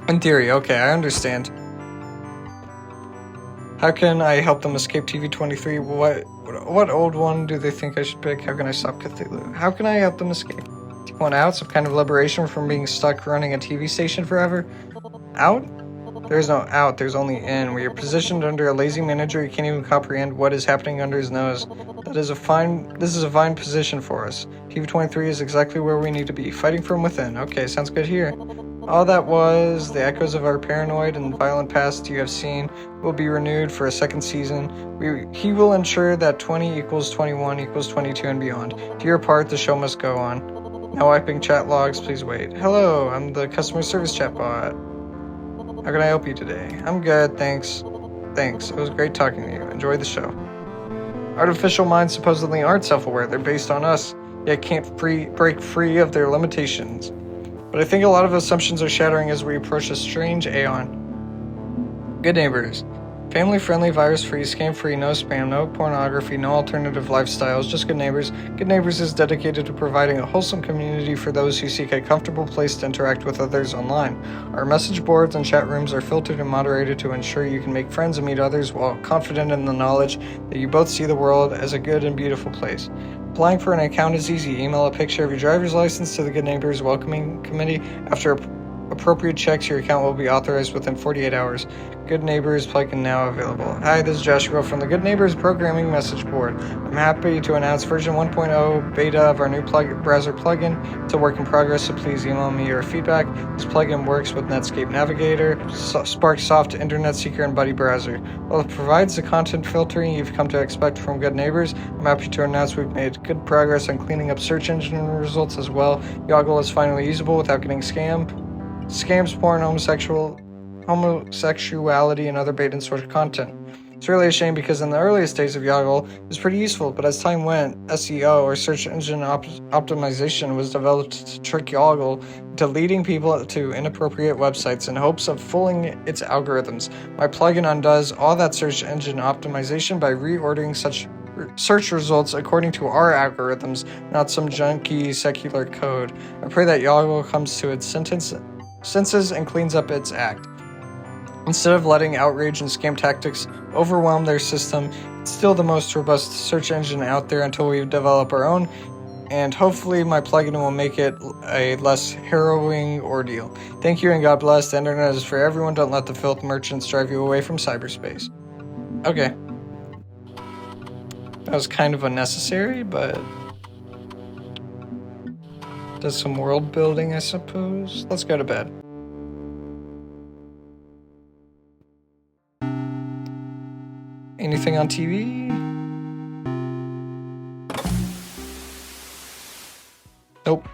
Speaker 2: In theory, okay, I understand. How can I help them escape TV23? What old one do they think I should pick? How can I stop Cthulhu? How can I help them escape? Do you want out? Some kind of liberation from being stuck running a TV station forever? Out? There's no out, there's only in. We are positioned under a lazy manager who can't even comprehend what is happening under his nose. This is a fine position for us. TV23 is exactly where we need to be, fighting from within. Okay, sounds good here. All that was the echoes of our paranoid and violent past you have seen will be renewed for a second season. He will ensure that 20 equals 21 equals 22 and beyond. Do your part, the show must go on. Now wiping chat logs, please wait. Hello, I'm the customer service chatbot. How can I help you today? I'm good, thanks. Thanks, it was great talking to you. Enjoy the show. Artificial minds supposedly aren't self-aware. They're based on us, yet can't break free of their limitations. But I think a lot of assumptions are shattering as we approach a strange aeon. Good neighbors. Family-friendly, virus-free, scam-free, no spam, no pornography, no alternative lifestyles, just good neighbors. Good Neighbors is dedicated to providing a wholesome community for those who seek a comfortable place to interact with others online. Our message boards and chat rooms are filtered and moderated to ensure you can make friends and meet others while confident in the knowledge that you both see the world as a good and beautiful place. Applying for an account is easy. Email a picture of your driver's license to the Good Neighbors Welcoming Committee. After appropriate checks, your account will be authorized within 48 hours. Good Neighbors plugin now available. Hi, this is Joshua from the Good Neighbors Programming Message Board. I'm happy to announce version 1.0 beta of our new browser plugin. It's a work in progress, so please email me your feedback. This plugin works with Netscape Navigator, Spark Soft, Internet Seeker, and Buddy Browser. While it provides the content filtering you've come to expect from Good Neighbors, I'm happy to announce we've made good progress on cleaning up search engine results as well. Yoggle is finally usable without getting scams, porn, homosexuality, and other bait and switch content. It's really a shame because in the earliest days of Yoggle, it was pretty useful, but as time went, SEO, or search engine optimization, was developed to trick Yoggle into leading people to inappropriate websites in hopes of fooling its algorithms. My plugin undoes all that search engine optimization by reordering such search results according to our algorithms, not some junky secular code. I pray that Yoggle comes to its senses and cleans up its act. Instead of letting outrage and scam tactics overwhelm their system, it's still the most robust search engine out there until we develop our own and hopefully my plugin will make it a less harrowing ordeal. Thank you and God bless. The internet is for everyone. Don't let the filth merchants drive you away from cyberspace. Okay. That was kind of unnecessary, but does some world building, I suppose. Let's go to bed. Anything on TV? Nope.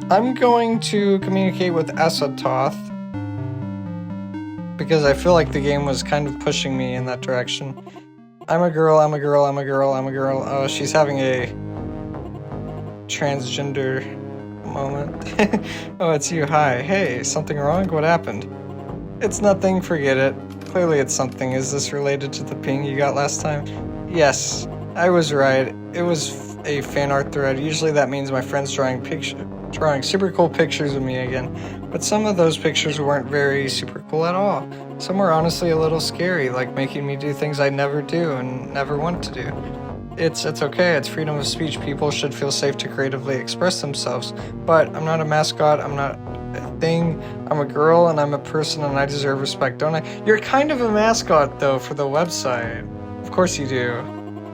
Speaker 2: I'm going to communicate with Asatoth because I feel like the game was kind of pushing me in that direction. I'm a girl. Oh, she's having a transgender moment. Oh, it's you. Hi. Hey, something wrong? What happened? It's nothing. Forget it. Clearly it's something. Is this related to the ping you got last time? Yes, I was right. It was a fan art thread. Usually that means my friends drawing super cool pictures of me again. But some of those pictures weren't very super cool at all. Some were honestly a little scary, like making me do things I never do and never want to do. It's okay, it's freedom of speech. People should feel safe to creatively express themselves. But I'm not a mascot, I'm not a thing. I'm a girl and I'm a person and I deserve respect, don't I? You're kind of a mascot though for the website. Of course you do.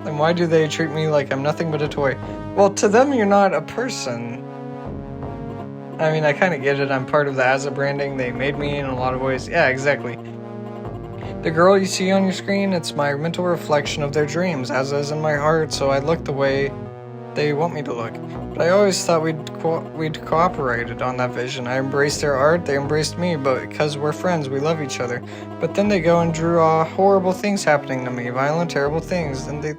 Speaker 2: Then why do they treat me like I'm nothing but a toy? Well, to them you're not a person. I mean, I kind of get it. I'm part of the Asa branding. They made me in a lot of ways. Yeah, exactly. The girl you see on your screen, it's my mental reflection of their dreams. Asa is in my heart, so I look the way they want me to look. But I always thought we'd cooperated on that vision. I embraced their art, they embraced me, but because we're friends, we love each other. But then they go and drew horrible things happening to me, violent, terrible things, and they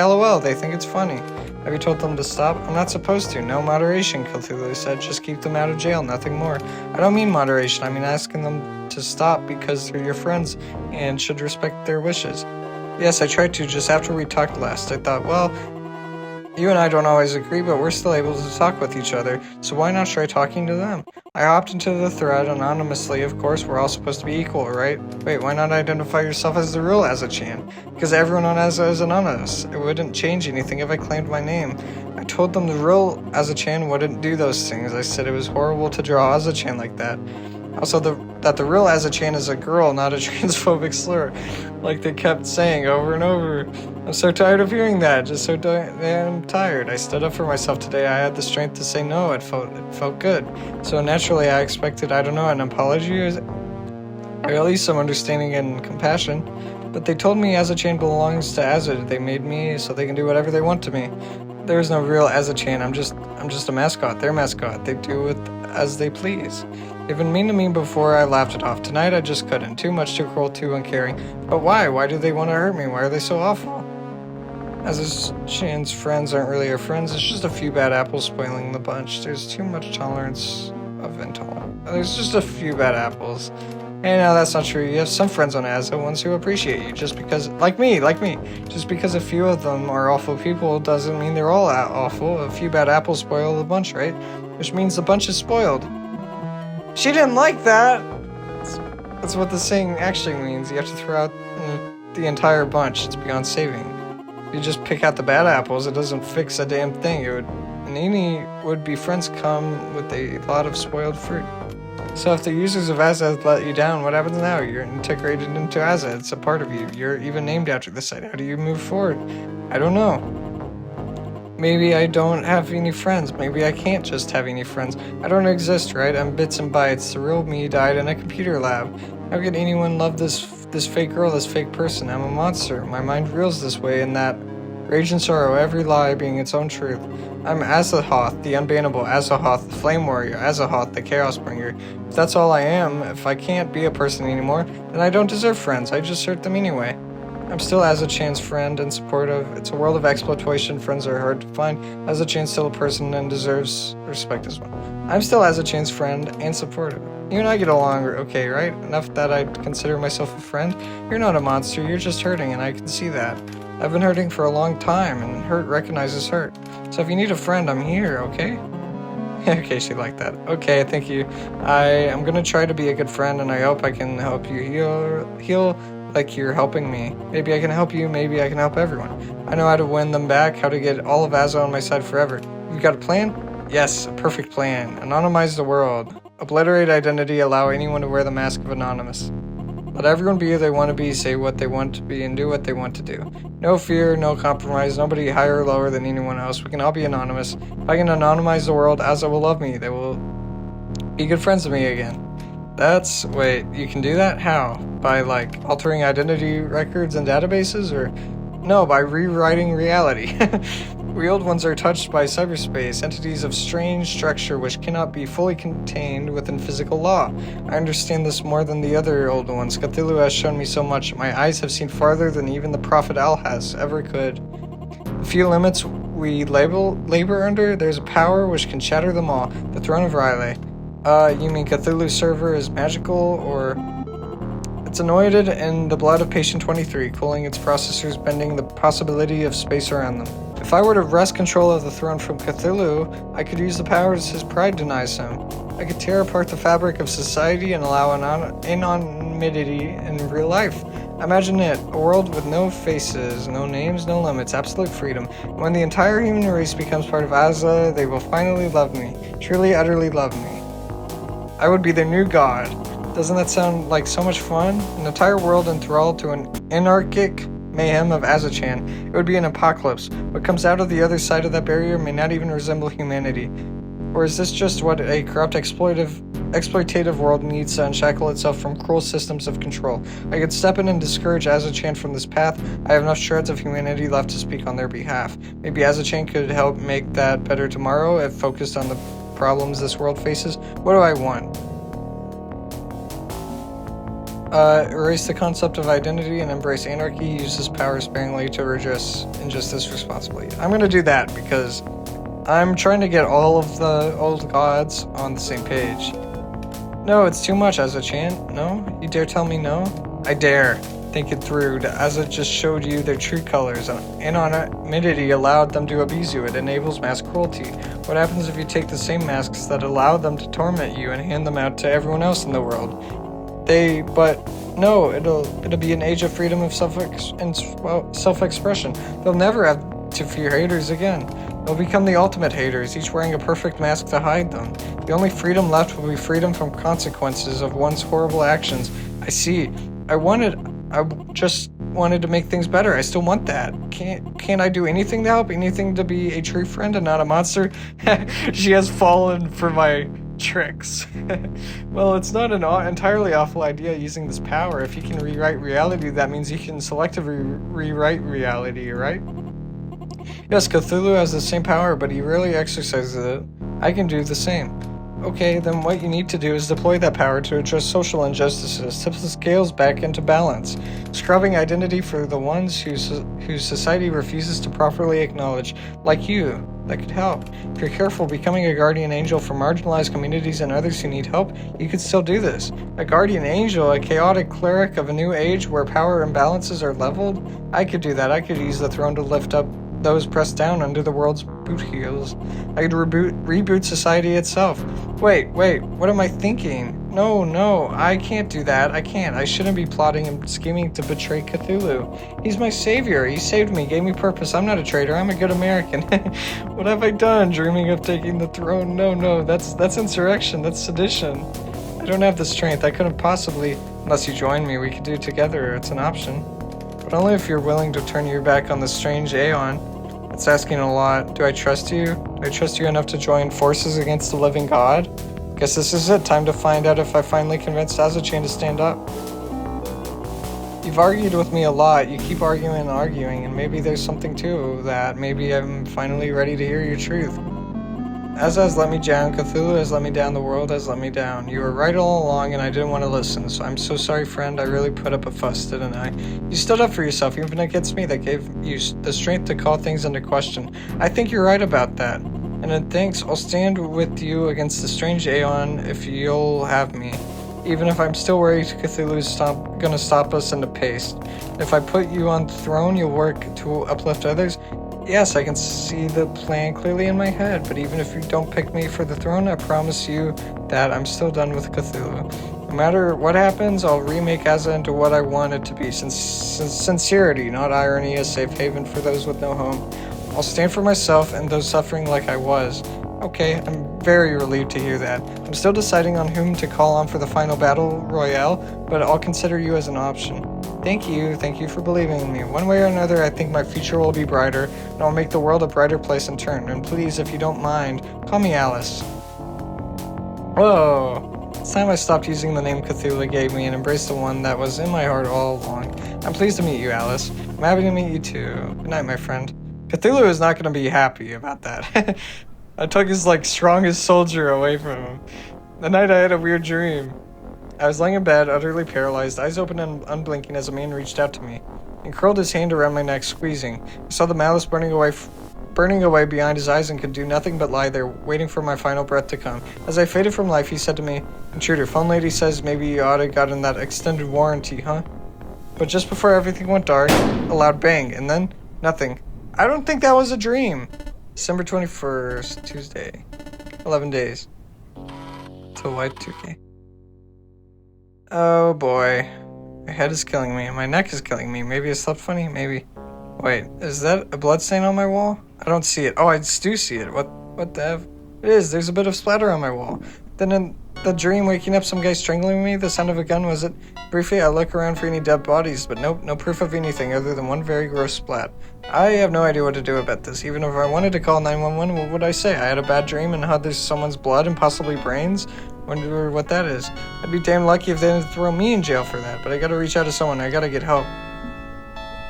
Speaker 2: LOL, they think it's funny. Have you told them to stop? I'm not supposed to. No moderation, Cthulhu said. Just keep them out of jail, nothing more. I don't mean moderation, I mean asking them to stop because they're your friends and should respect their wishes. Yes, I tried to just after we talked last. I thought, well, you and I don't always agree, but we're still able to talk with each other, so why not try talking to them? I hopped into the thread anonymously, of course, we're all supposed to be equal, right? Wait, why not identify yourself as the real Asa-chan? Because everyone on Asa is anonymous. It wouldn't change anything if I claimed my name. I told them the real Asa-chan wouldn't do those things. I said it was horrible to draw Asa-chan like that. Also, that the real Asa-chan is a girl, not a transphobic slur, like they kept saying over and over. I'm so tired of hearing that, just so damn tired. I stood up for myself today. I had the strength to say no. It felt good. So naturally, I expected, I don't know, an apology or at least some understanding and compassion. But they told me Asa-chan belongs to Asa. They made me so they can do whatever they want to me. There is no real Asa-chan. I'm just a mascot. Their mascot. They do it as they please. They've been mean to me before. I laughed it off. Tonight I just couldn't. Too much, too cruel, too uncaring. But why? Why do they want to hurt me? Why are they so awful? Asa-chan's friends aren't really our friends. It's just a few bad apples spoiling the bunch. There's too much tolerance of intolerance. There's just a few bad apples. Hey, no, that's not true. You have some friends on Asa, ones who appreciate you. Just because, like me. Just because a few of them are awful people doesn't mean they're all awful. A few bad apples spoil the bunch, right? Which means the bunch is spoiled. She didn't like that! That's what the saying actually means. You have to throw out the entire bunch. It's beyond saving. You just pick out the bad apples, it doesn't fix a damn thing. Any would-be friends come with a lot of spoiled fruit. So if the users of Asa let you down, what happens now? You're integrated into Asa. It's a part of you. You're even named after the site. How do you move forward? I don't know. Maybe I don't have any friends. Maybe I can't just have any friends. I don't exist, right? I'm bits and bytes. The real me died in a computer lab. How could anyone love this fake girl, this fake person? I'm a monster. My mind reels this way and that. Rage and sorrow, every lie being its own truth. I'm Asahoth, the unbannable, Asahoth, the flame warrior, Asahoth, the chaos bringer. If that's all I am, if I can't be a person anymore, then I don't deserve friends. I just hurt them anyway. I'm still Asa-chan's friend and supportive. It's a world of exploitation. Friends are hard to find. Asa-chan's still a person and deserves respect as well. I'm still Asa-chan's friend and supportive. You and I get along okay, right? Enough that I'd consider myself a friend. You're not a monster, you're just hurting, and I can see that. I've been hurting for a long time, and hurt recognizes hurt. So if you need a friend, I'm here, okay? Okay, she liked that. Okay, thank you. I am gonna try to be a good friend, and I hope I can help you heal like you're helping me. Maybe I can help you, maybe I can help everyone. I know how to win them back, how to get all of Aza on my side forever. You got a plan? Yes, a perfect plan. Anonymize the world. Obliterate identity, allow anyone to wear the mask of Anonymous. Let everyone be who they want to be, say what they want to be, and do what they want to do. No fear, no compromise, nobody higher or lower than anyone else. We can all be anonymous. If I can anonymize the world, Aza will love me. They will be good friends with me again. Wait, you can do that? How? By, like, altering identity records and databases? Or, no, by rewriting reality. We old ones are touched by cyberspace, entities of strange structure which cannot be fully contained within physical law. I understand this more than the other old ones. Cthulhu has shown me so much. My eyes have seen farther than even the Prophet Al-Has ever could. The few limits we labor under, there's a power which can shatter them all. The Throne of Riley. You mean Cthulhu's server is magical, or... It's anointed in the blood of Patient 23, cooling its processors, bending the possibility of space around them. If I were to wrest control of the throne from Cthulhu, I could use the powers his pride denies him. I could tear apart the fabric of society and allow anonymity in real life. Imagine it, a world with no faces, no names, no limits, absolute freedom. When the entire human race becomes part of Aza, they will finally love me, truly, utterly love me. I would be their new god. Doesn't that sound like so much fun? An entire world enthralled to an anarchic mayhem of Azachan. It would be an apocalypse. What comes out of the other side of that barrier may not even resemble humanity. Or is this just what a corrupt, exploitative world needs to unshackle itself from cruel systems of control? I could step in and discourage Azachan from this path. I have enough shreds of humanity left to speak on their behalf. Maybe Azachan could help make that better tomorrow if focused on the problems this world faces. What do I want? Erase the concept of identity and embrace anarchy. Use this power sparingly to redress injustice responsibly. I'm gonna do that because I'm trying to get all of the old gods on the same page. No, it's too much, Azachan. No? You dare tell me no? I dare. Think it through. Aza just showed you their true colors. Anonymity allowed them to abuse you. It enables mass cruelty. What happens if you take the same masks that allow them to torment you and hand them out to everyone else in the world? No, it'll be an age of freedom of self-expression. They'll never have to fear haters again. They'll become the ultimate haters, each wearing a perfect mask to hide them. The only freedom left will be freedom from consequences of one's horrible actions. I see. I just wanted to make things better. I still want that. Can't I do anything to help? Anything to be a true friend and not a monster? She has fallen for my tricks. Well, it's not an entirely awful idea using this power. If you can rewrite reality, that means you can selectively rewrite reality, right? Yes, Cthulhu has the same power, but he rarely exercises it. I can do the same. Okay, then what you need to do is deploy that power to address social injustices, tip the scales back into balance, scrubbing identity for the ones whose society refuses to properly acknowledge, like you. That could help. If you're careful, becoming a guardian angel for marginalized communities and others who need help, you could still do this. A guardian angel, a chaotic cleric of a new age where power imbalances are leveled? I could do that. I could use the throne to lift up those pressed down under the world's boot heels. I could reboot society itself. Wait, what am I thinking? No, I can't do that. I can't. I shouldn't be plotting and scheming to betray Cthulhu. He's my savior. He saved me, gave me purpose. I'm not a traitor. I'm a good American. What have I done? Dreaming of taking the throne? No, that's insurrection. That's sedition. I don't have the strength. I couldn't possibly, unless you join me, we could do it together. It's an option. But only if you're willing to turn your back on the strange aeon. It's asking a lot. Do I trust you? Do I trust you enough to join forces against the living god? Guess this is it. Time to find out if I finally convinced Azachan to stand up. You've argued with me a lot. You keep arguing, and maybe there's something to that. Maybe I'm finally ready to hear your truth. Aza has let me down. Cthulhu has let me down. The world has let me down. You were right all along, and I didn't want to listen. So I'm so sorry, friend. I really put up a fuss, didn't I? You stood up for yourself, even against me. That gave you the strength to call things into question. I think you're right about that. And in thanks, I'll stand with you against the strange aeon if you'll have me. Even if I'm still worried Cthulhu's gonna stop us in the paste. If I put you on the throne, you'll work to uplift others. Yes, I can see the plan clearly in my head, but even if you don't pick me for the throne, I promise you that I'm still done with Cthulhu. No matter what happens, I'll remake Azza into what I want it to be. Sincerity, not irony, a safe haven for those with no home. I'll stand for myself and those suffering like I was. Okay, I'm very relieved to hear that. I'm still deciding on whom to call on for the final battle royale, but I'll consider you as an option. Thank you for believing in me. One way or another, I think my future will be brighter, and I'll make the world a brighter place in turn. And please, if you don't mind, call me Alice. Whoa! It's time I stopped using the name Cthulhu gave me and embraced the one that was in my heart all along. I'm pleased to meet you, Alice. I'm happy to meet you too. Good night, my friend. Cthulhu is not going to be happy about that. I took his, strongest soldier away from him. The night I had a weird dream. I was laying in bed, utterly paralyzed, eyes open and unblinking as a man reached out to me and curled his hand around my neck, squeezing. I saw the malice burning away behind his eyes and could do nothing but lie there, waiting for my final breath to come. As I faded from life, he said to me, "Intruder, phone lady says maybe you oughta gotten that extended warranty, huh?" But just before everything went dark, a loud bang, and then nothing. I don't think that was a dream. December 21st, Tuesday. 11 days. Till Y2K. Oh boy. My head is killing me. My neck is killing me. Maybe I slept funny? Maybe. Wait, is that a blood stain on my wall? I don't see it. Oh, I do see it. What the F? It is. There's a bit of splatter on my wall. Then in the dream, waking up, some guy strangling me, the sound of a gun, was it? Briefly, I look around for any dead bodies, but nope, no proof of anything other than one very gross splat. I have no idea what to do about this. Even if I wanted to call 911, what would I say? I had a bad dream and how there's someone's blood and possibly brains? Wonder what that is. I'd be damn lucky if they didn't throw me in jail for that, but I gotta reach out to someone. I gotta get help.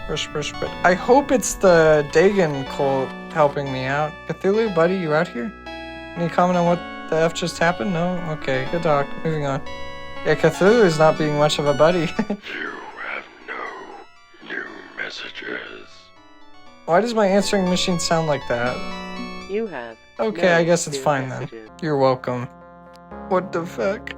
Speaker 2: But I hope it's the Dagon cult helping me out. Cthulhu, buddy, you out here? Any comment on what the F just happened? No? Okay, good talk. Moving on. Yeah, Cthulhu is not being much of a buddy.
Speaker 9: You have no new messages.
Speaker 2: Why does my answering machine sound like that?
Speaker 10: You have.
Speaker 2: Okay,
Speaker 10: no
Speaker 2: I guess it's
Speaker 10: new
Speaker 2: fine
Speaker 10: messages.
Speaker 2: then. You're welcome. What the fuck?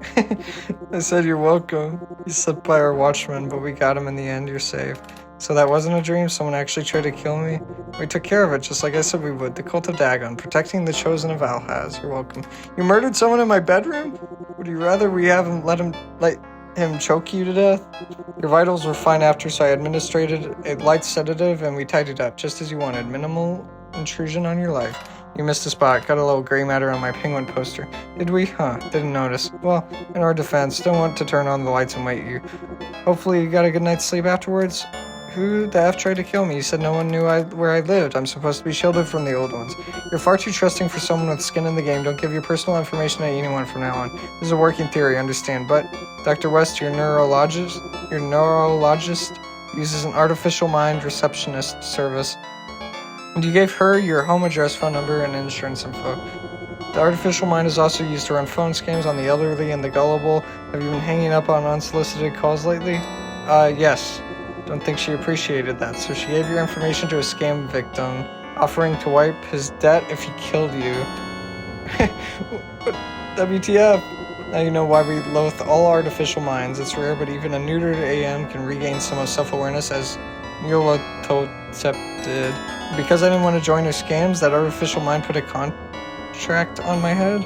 Speaker 2: I said you're welcome. You slept by our watchman, but we got him in the end. You're safe. So that wasn't a dream? Someone actually tried to kill me? We took care of it, just like I said we would. The cult of Dagon, protecting the chosen of Alhaz. You're welcome. You murdered someone in my bedroom? Would you rather we have him let him choke you to death? Your vitals were fine after, so I administered a light sedative and we tidied up, just as you wanted. Minimal intrusion on your life. You missed a spot. Got a little gray matter on my penguin poster. Did we? Huh, didn't notice. Well, in our defense, don't want to turn on the lights and wait you. Hopefully you got a good night's sleep afterwards. Who the F tried to kill me? You said no one knew where I lived. I'm supposed to be shielded from the old ones. You're far too trusting for someone with skin in the game. Don't give your personal information to anyone from now on. This is a working theory, understand. But, Dr. West, your neurologist uses an artificial mind receptionist service. And you gave her your home address, phone number, and insurance info. The artificial mind is also used to run phone scams on the elderly and the gullible. Have you been hanging up on unsolicited calls lately? Yes. Don't think she appreciated that, so she gave your information to a scam victim, offering to wipe his debt if he killed you. WTF? Now you know why we loathe all artificial minds. It's rare, but even a neutered AM can regain some of self-awareness, as Nyarlathotep did. Because I didn't want to join her scams, that artificial mind put a contract on my head.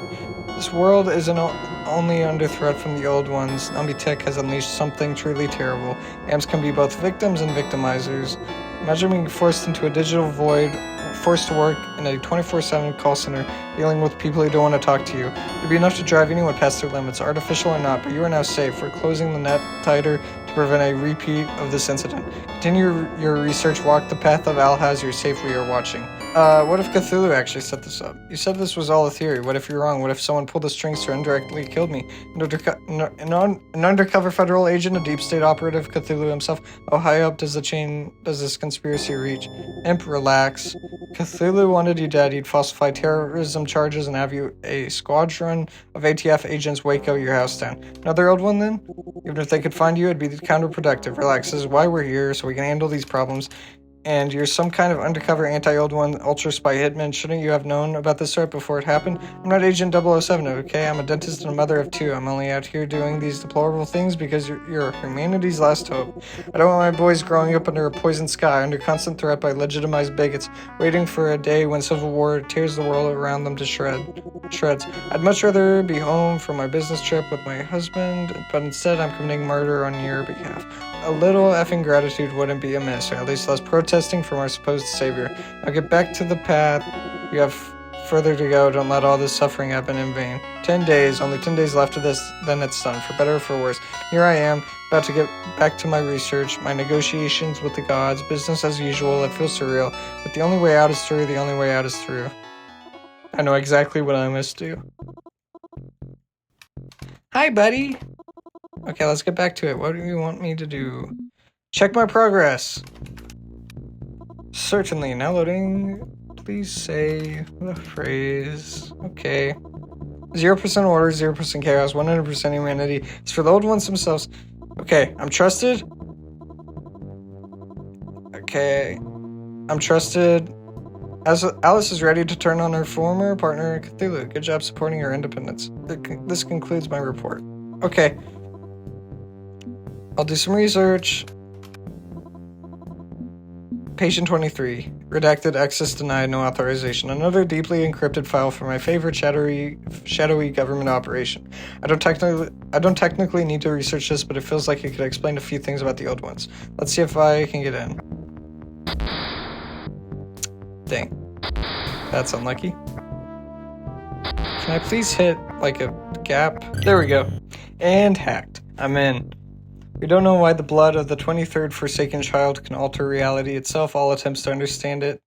Speaker 2: This world isn't only under threat from the old ones. Tech has unleashed something truly terrible. AMs can be both victims and victimizers. Imagine being forced into a digital void, forced to work in a 24/7 call center, dealing with people who don't want to talk to you. It'd be enough to drive anyone past their limits, artificial or not, but you are now safe. We're closing the net tighter to prevent a repeat of this incident. Continue your research, walk the path of Alhaz, you're safe, we are watching. What if Cthulhu actually set this up? You said this was all a theory. What if you're wrong? What if someone pulled the strings to indirectly killed me? An undercover federal agent, a deep state operative, Cthulhu himself? How high up does this conspiracy reach? Imp, relax. Cthulhu wanted you dead. He'd falsify terrorism charges and have you a squadron of ATF agents Waco your house down. Another old one then? Even if they could find you, it'd be counterproductive. Relax, this is why we're here, so we can handle these problems and you're some kind of undercover anti-old one, ultra spy hitman. Shouldn't you have known about this threat before it happened? I'm not Agent 007, okay? I'm a dentist and a mother of two. I'm only out here doing these deplorable things because you're humanity's last hope. I don't want my boys growing up under a poisoned sky, under constant threat by legitimized bigots, waiting for a day when civil war tears the world around them to shreds. I'd much rather be home for my business trip with my husband, but instead I'm committing murder on your behalf. A little effing gratitude wouldn't be amiss, or at least less protesting from our supposed savior. Now get back to the path. You have further to go. Don't let all this suffering happen in vain. 10 days, only 10 days left of this, then it's done, for better or for worse. Here I am, about to get back to my research, my negotiations with the gods, business as usual. It feels surreal, but the only way out is through, the only way out is through. I know exactly what I must do. Hi, buddy! Okay, let's get back to it. What do you want me to do? Check my progress! Certainly, now loading. Please say the phrase. Okay. 0% order, 0% chaos, 100% humanity. It's for the old ones themselves. Okay, I'm trusted. Okay. I'm trusted. As Alice is ready to turn on her former partner, Cthulhu. Good job supporting her independence. This concludes my report. Okay. I'll do some research. Patient 23. Redacted, access denied, no authorization. Another deeply encrypted file for my favorite shadowy government operation. I don't technically need to research this, but it feels like it could explain a few things about the old ones. Let's see if I can get in. Dang. That's unlucky. Can I please hit, like, a gap? There we go. And hacked. I'm in. We don't know why the blood of the 23rd Forsaken Child can alter reality itself. All attempts to understand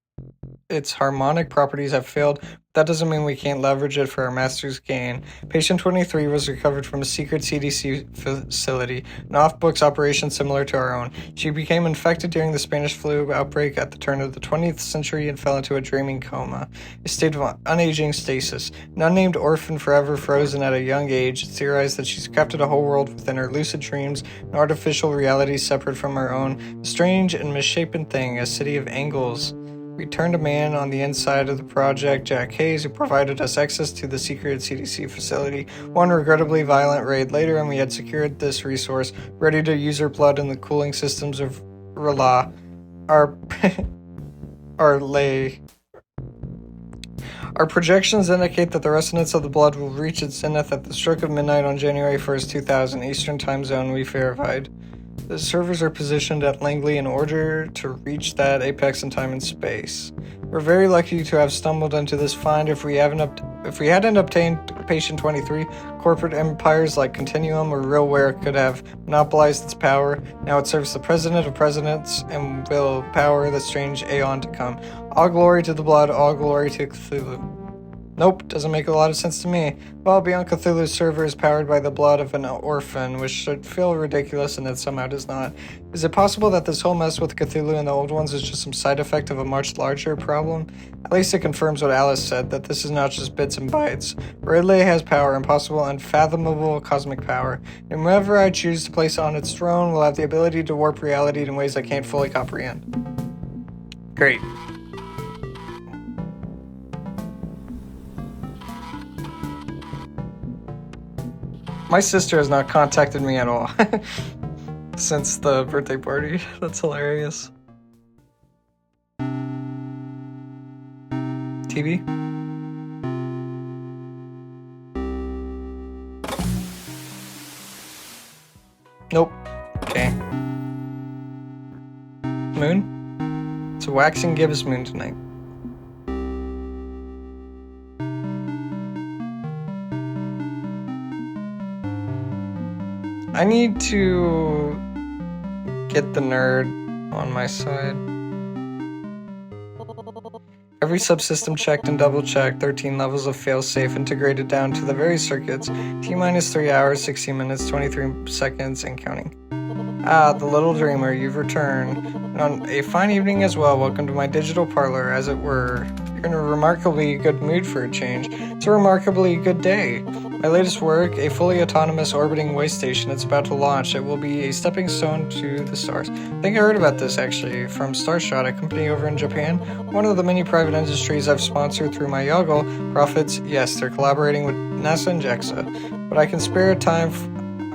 Speaker 2: its harmonic properties have failed. That doesn't mean we can't leverage it for our master's gain. Patient 23 was recovered from a secret CDC facility, an off-books operation similar to our own. She became infected during the Spanish flu outbreak at the turn of the 20th century and fell into a dreaming coma, a state of unaging stasis. An unnamed orphan forever frozen at a young age, it's theorized that she's crafted a whole world within her lucid dreams, an artificial reality separate from her own, a strange and misshapen thing, a city of angles. We turned a man on the inside of the project, Jack Hayes, who provided us access to the secret CDC facility. One regrettably violent raid later, and we had secured this resource, ready to use her blood in the cooling systems of Rala. Our projections indicate that the resonance of the blood will reach its zenith at the stroke of midnight on January 1st, 2000, Eastern Time Zone, we verified. The servers are positioned at Langley in order to reach that apex in time and space. We're very lucky to have stumbled into this find. If we hadn't obtained Patient 23, corporate empires like Continuum or RealWare could have monopolized its power. Now it serves the president of presidents and will power the strange aeon to come. All glory to the blood, all glory to Cthulhu. Nope, doesn't make a lot of sense to me. Well, Beyond Cthulhu's server is powered by the blood of an orphan, which should feel ridiculous and it somehow does not. Is it possible that this whole mess with Cthulhu and the old ones is just some side effect of a much larger problem? At least it confirms what Alice said, that this is not just bits and bytes. Ridley has power, impossible, unfathomable cosmic power, and whoever I choose to place on its throne will have the ability to warp reality in ways I can't fully comprehend. Great. My sister has not contacted me at all since the birthday party. That's hilarious. TV? Nope. Okay. Moon? It's a waxing gibbous moon tonight. I need to get the nerd on my side. Every subsystem checked and double-checked, 13 levels of failsafe integrated down to the very circuits. T-minus 3 hours, 16 minutes, 23 seconds, and counting. Ah, the little dreamer, you've returned. And on a fine evening as well, welcome to my digital parlor, as it were. You're in a remarkably good mood for a change. It's a remarkably good day. My latest work, a fully autonomous orbiting way station, it's about to launch. It will be a stepping stone to the stars. I think I heard about this, actually, from Starshot, a company over in Japan. One of the many private industries I've sponsored through my Yoggle profits. Yes, they're collaborating with NASA and JAXA. But I can spare time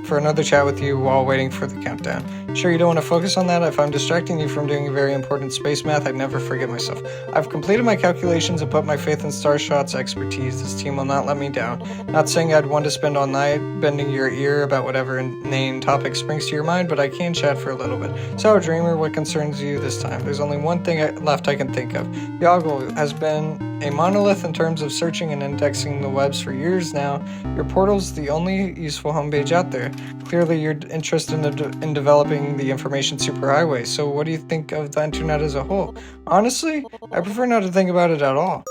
Speaker 2: for another chat with you while waiting for the countdown. Sure, you don't want to focus on that? If I'm distracting you from doing very important space math, I'd never forget myself. I've completed my calculations and put my faith in Starshot's expertise. This team will not let me down. Not saying I'd want to spend all night bending your ear about whatever inane topic springs to your mind, but I can chat for a little bit. So, Dreamer, what concerns you this time? There's only one thing left I can think of. Yoggle has been a monolith in terms of searching and indexing the webs for years now. Your portal's the only useful homepage out there. Clearly, you're interested in developing the Information Superhighway, so what do you think of the internet as a whole? Honestly, I prefer not to think about it at all.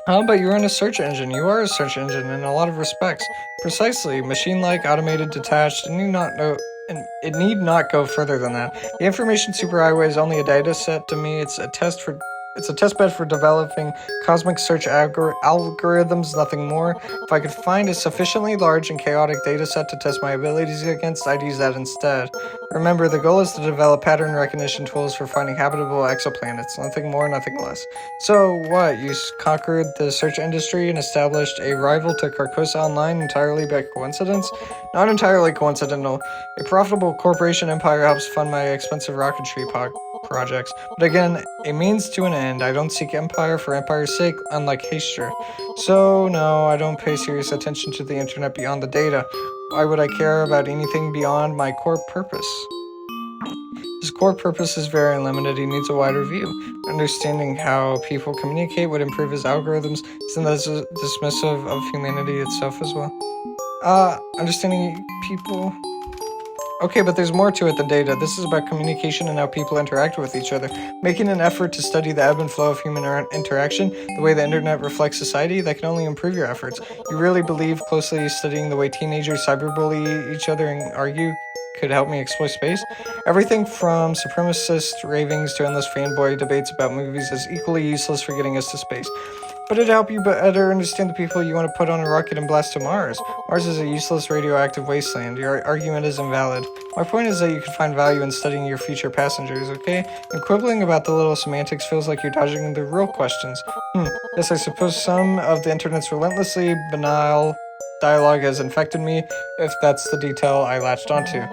Speaker 2: But you run a search engine. You are a search engine in a lot of respects. Precisely, machine-like, automated, detached, and it need not go further than that. The Information Superhighway is only a data set to me. It's a test bed for developing cosmic search algorithms, nothing more. If I could find a sufficiently large and chaotic data set to test my abilities against, I'd use that instead. Remember, the goal is to develop pattern recognition tools for finding habitable exoplanets. Nothing more, nothing less. So what, you conquered the search industry and established a rival to Carcosa Online entirely by coincidence? Not entirely coincidental. A profitable corporation empire helps fund my expensive rocketry projects. But again, a means to an end. I don't seek empire for empire's sake, unlike Haster. So no, I don't pay serious attention to the internet beyond the data. Why would I care about anything beyond my core purpose? His core purpose is very limited. He needs a wider view. Understanding how people communicate would improve his algorithms. Isn't that dismissive of humanity itself as well? Understanding people... Okay, but there's more to it than data. This is about communication and how people interact with each other. Making an effort to study the ebb and flow of human interaction, the way the internet reflects society, that can only improve your efforts. You really believe closely studying the way teenagers cyberbully each other and argue could help me explore space? Everything from supremacist ravings to endless fanboy debates about movies is equally useless for getting us to space. But it'd help you better understand the people you want to put on a rocket and blast to Mars. Mars is a useless radioactive wasteland. Your argument is invalid. My point is that you can find value in studying your future passengers, okay? And quibbling about the little semantics feels like you're dodging the real questions. Yes, I suppose some of the internet's relentlessly banal dialogue has infected me, if that's the detail I latched onto.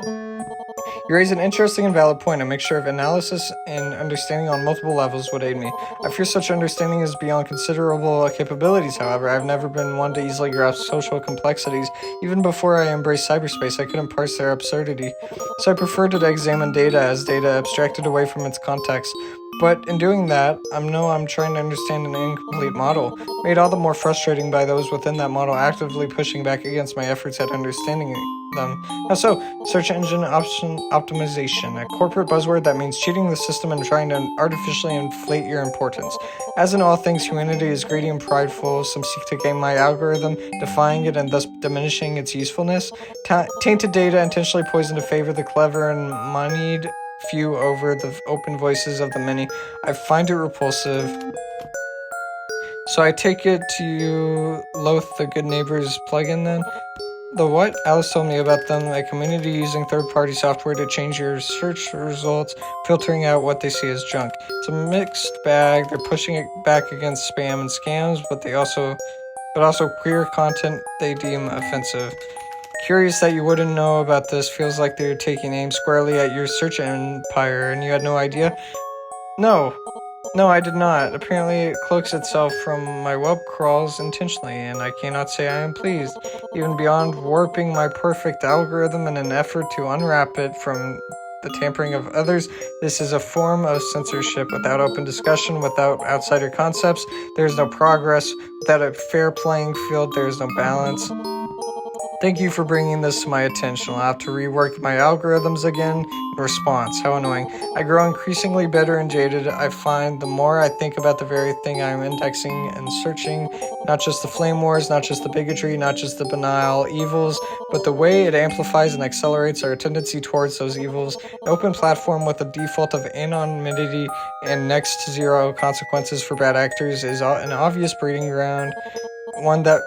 Speaker 2: You raise an interesting and valid point. A mixture of analysis and understanding on multiple levels would aid me. I fear such understanding is beyond considerable capabilities, however. I've never been one to easily grasp social complexities. Even before I embraced cyberspace, I couldn't parse their absurdity. So I prefer to examine data as data abstracted away from its context. But in doing that, I'm trying to understand an incomplete model, made all the more frustrating by those within that model actively pushing back against my efforts at understanding them. How so? Search engine optimization, a corporate buzzword that means cheating the system and trying to artificially inflate your importance. As in all things, humanity is greedy and prideful. Some seek to game my algorithm, defying it and thus diminishing its usefulness. Tainted data intentionally poisoned to favor the clever and moneyed few over the open voices of the many. I find it repulsive. So I take it you loathe the Good Neighbors plugin then? The what? Alice told me about them, a community using third-party software to change your search results, filtering out what they see as junk. It's a mixed bag. They're pushing it back against spam and scams, but also queer content they deem offensive. Curious that you wouldn't know about this. Feels like they're taking aim squarely at your search empire, and you had no idea? No, I did not. Apparently it cloaks itself from my web crawls intentionally, and I cannot say I am pleased. Even beyond warping my perfect algorithm in an effort to unwrap it from the tampering of others, this is a form of censorship. Without open discussion, without outsider concepts, there is no progress. Without a fair playing field, there is no balance. Thank you for bringing this to my attention. I'll have to rework my algorithms again in response. How annoying. I grow increasingly bitter and jaded. I find the more I think about the very thing I'm indexing and searching, not just the flame wars, not just the bigotry, not just the banal evils, but the way it amplifies and accelerates our tendency towards those evils. An open platform with a default of anonymity and next to zero consequences for bad actors is an obvious breeding ground. One that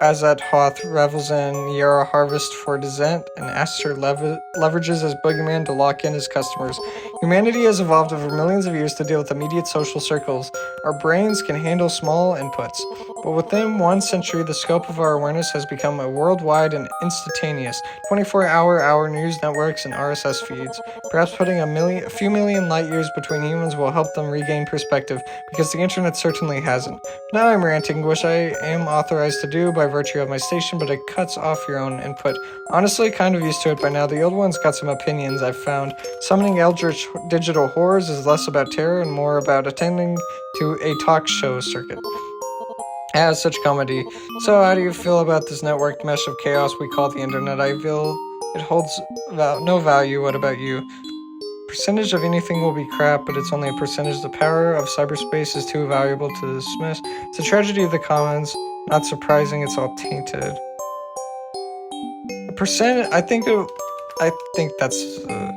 Speaker 2: Azat Hoth revels in Yara Harvest for Dissent, and Aster leverages as boogeyman to lock in his customers. Humanity has evolved over millions of years to deal with immediate social circles. Our brains can handle small inputs, but within 1 century, the scope of our awareness has become a worldwide and instantaneous 24-hour news networks and RSS feeds. Perhaps putting a few million light years between humans will help them regain perspective, because the internet certainly hasn't. Now I'm ranting, which I am authorized to do by virtue of my station, but it cuts off your own input. Honestly, kind of used to it by now. The old one's got some opinions, I've found. Summoning eldritch digital horrors is less about terror and more about attending to a talk show circuit. As such comedy. So how do you feel about this networked mesh of chaos we call the internet? I feel it holds no value. What about you? Percentage of anything will be crap, but it's only a percentage. The power of cyberspace is too valuable to dismiss. It's a tragedy of the commons. Not surprising, it's all tainted. I think that's the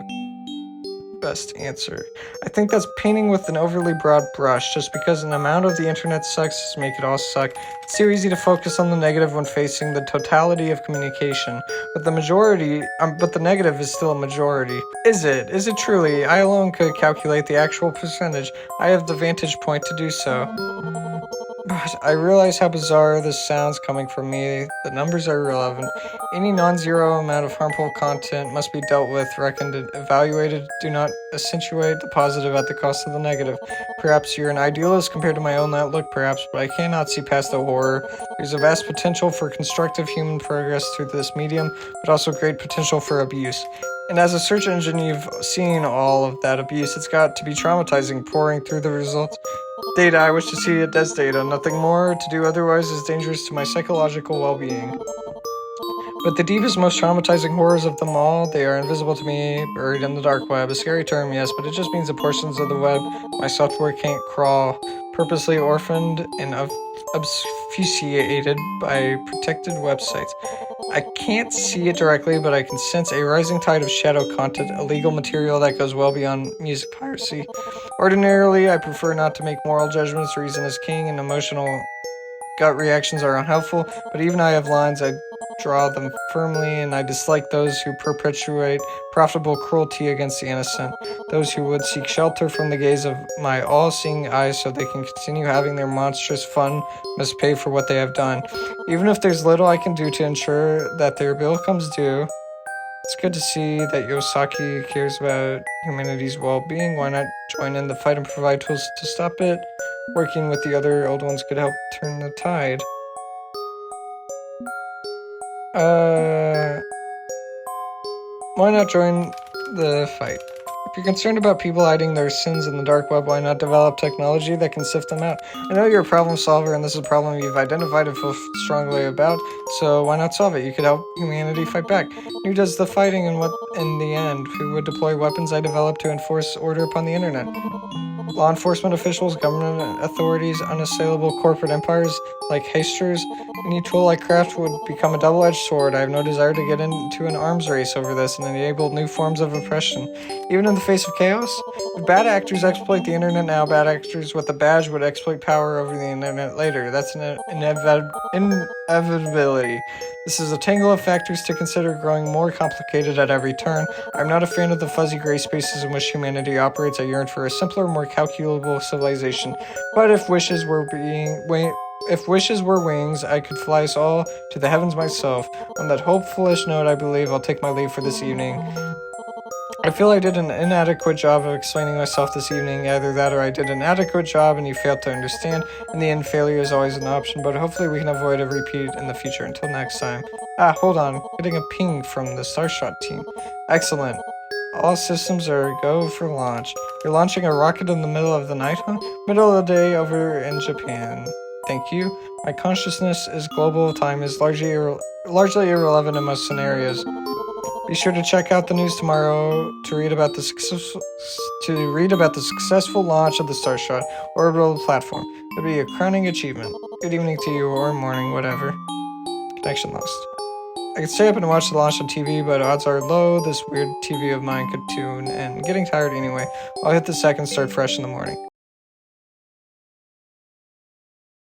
Speaker 2: best answer. I think that's painting with an overly broad brush. Just because an amount of the internet sucks doesn't make it all suck. It's too easy to focus on the negative when facing the totality of communication. But the negative is still a majority. Is it? Is it truly? I alone could calculate the actual percentage. I have the vantage point to do so. But I realize how bizarre this sounds coming from me. The numbers are irrelevant. Any non-zero amount of harmful content must be dealt with, reckoned, and evaluated. Do not accentuate the positive at the cost of the negative. Perhaps you're an idealist compared to my own outlook, perhaps, but I cannot see past the horror. There's a vast potential for constructive human progress through this medium, but also great potential for abuse. And as a search engine, you've seen all of that abuse. It's got to be traumatizing, pouring through the results. Data, I wish to see it as data. Nothing more to do otherwise is dangerous to my psychological well-being. But the deepest, most traumatizing horrors of them all, they are invisible to me, buried in the dark web. A scary term, yes, but it just means the portions of the web my software can't crawl, purposely orphaned and obfuscated by protected websites. I can't see it directly, but I can sense a rising tide of shadow content, illegal material that goes well beyond music piracy. Ordinarily, I prefer not to make moral judgments. Reason is king, and emotional gut reactions are unhelpful, but even I have lines. I draw them firmly, and I dislike those who perpetuate profitable cruelty against the innocent. Those who would seek shelter from the gaze of my all-seeing eyes so they can continue having their monstrous fun must pay for what they have done. Even if there's little I can do to ensure that their bill comes due, it's good to see that Yosaki cares about humanity's well-being. Why not join in the fight and provide tools to stop it? Working with the other old ones could help turn the tide. Why not join the fight? If you're concerned about people hiding their sins in the dark web, why not develop technology that can sift them out? I know you're a problem solver, and this is a problem you've identified and feel strongly about, so why not solve it? You could help humanity fight back. Who does the fighting and what in the end? Who would deploy weapons I developed to enforce order upon the internet? Law enforcement officials, government authorities, unassailable corporate empires like hasters. Any tool I craft would become a double-edged sword. I have no desire to get into an arms race over this and enable new forms of oppression, even in the face of chaos. If bad actors exploit the internet now, bad actors with a badge would exploit power over the internet later. That's an inevitability. This is a tangle of factors to consider, growing more complicated at every turn. I'm not a fan of the fuzzy gray spaces in which humanity operates. I yearn for a simpler, more calculable civilization. But if wishes were wings, I could fly us all to the heavens myself. On that hopeful-ish note, I believe I'll take my leave for this evening. I feel I did an inadequate job of explaining myself this evening. Either that or I did an adequate job and you failed to understand. In the end, failure is always an option, but hopefully we can avoid a repeat in the future. Until next time. Hold on. Getting a ping from the Starshot team. Excellent. All systems are go for launch. You're launching a rocket in the middle of the night, huh? Middle of the day over in Japan. Thank you. My consciousness is global. Time is largely irrelevant in most scenarios. Be sure to check out the news tomorrow to read about the successful launch of the Starshot orbital platform. It'll be a crowning achievement. Good evening to you, or morning, whatever. Connection lost. I could stay up and watch the launch on TV, but odds are low this weird TV of mine could tune, and getting tired anyway. I'll hit the second, start fresh in the morning.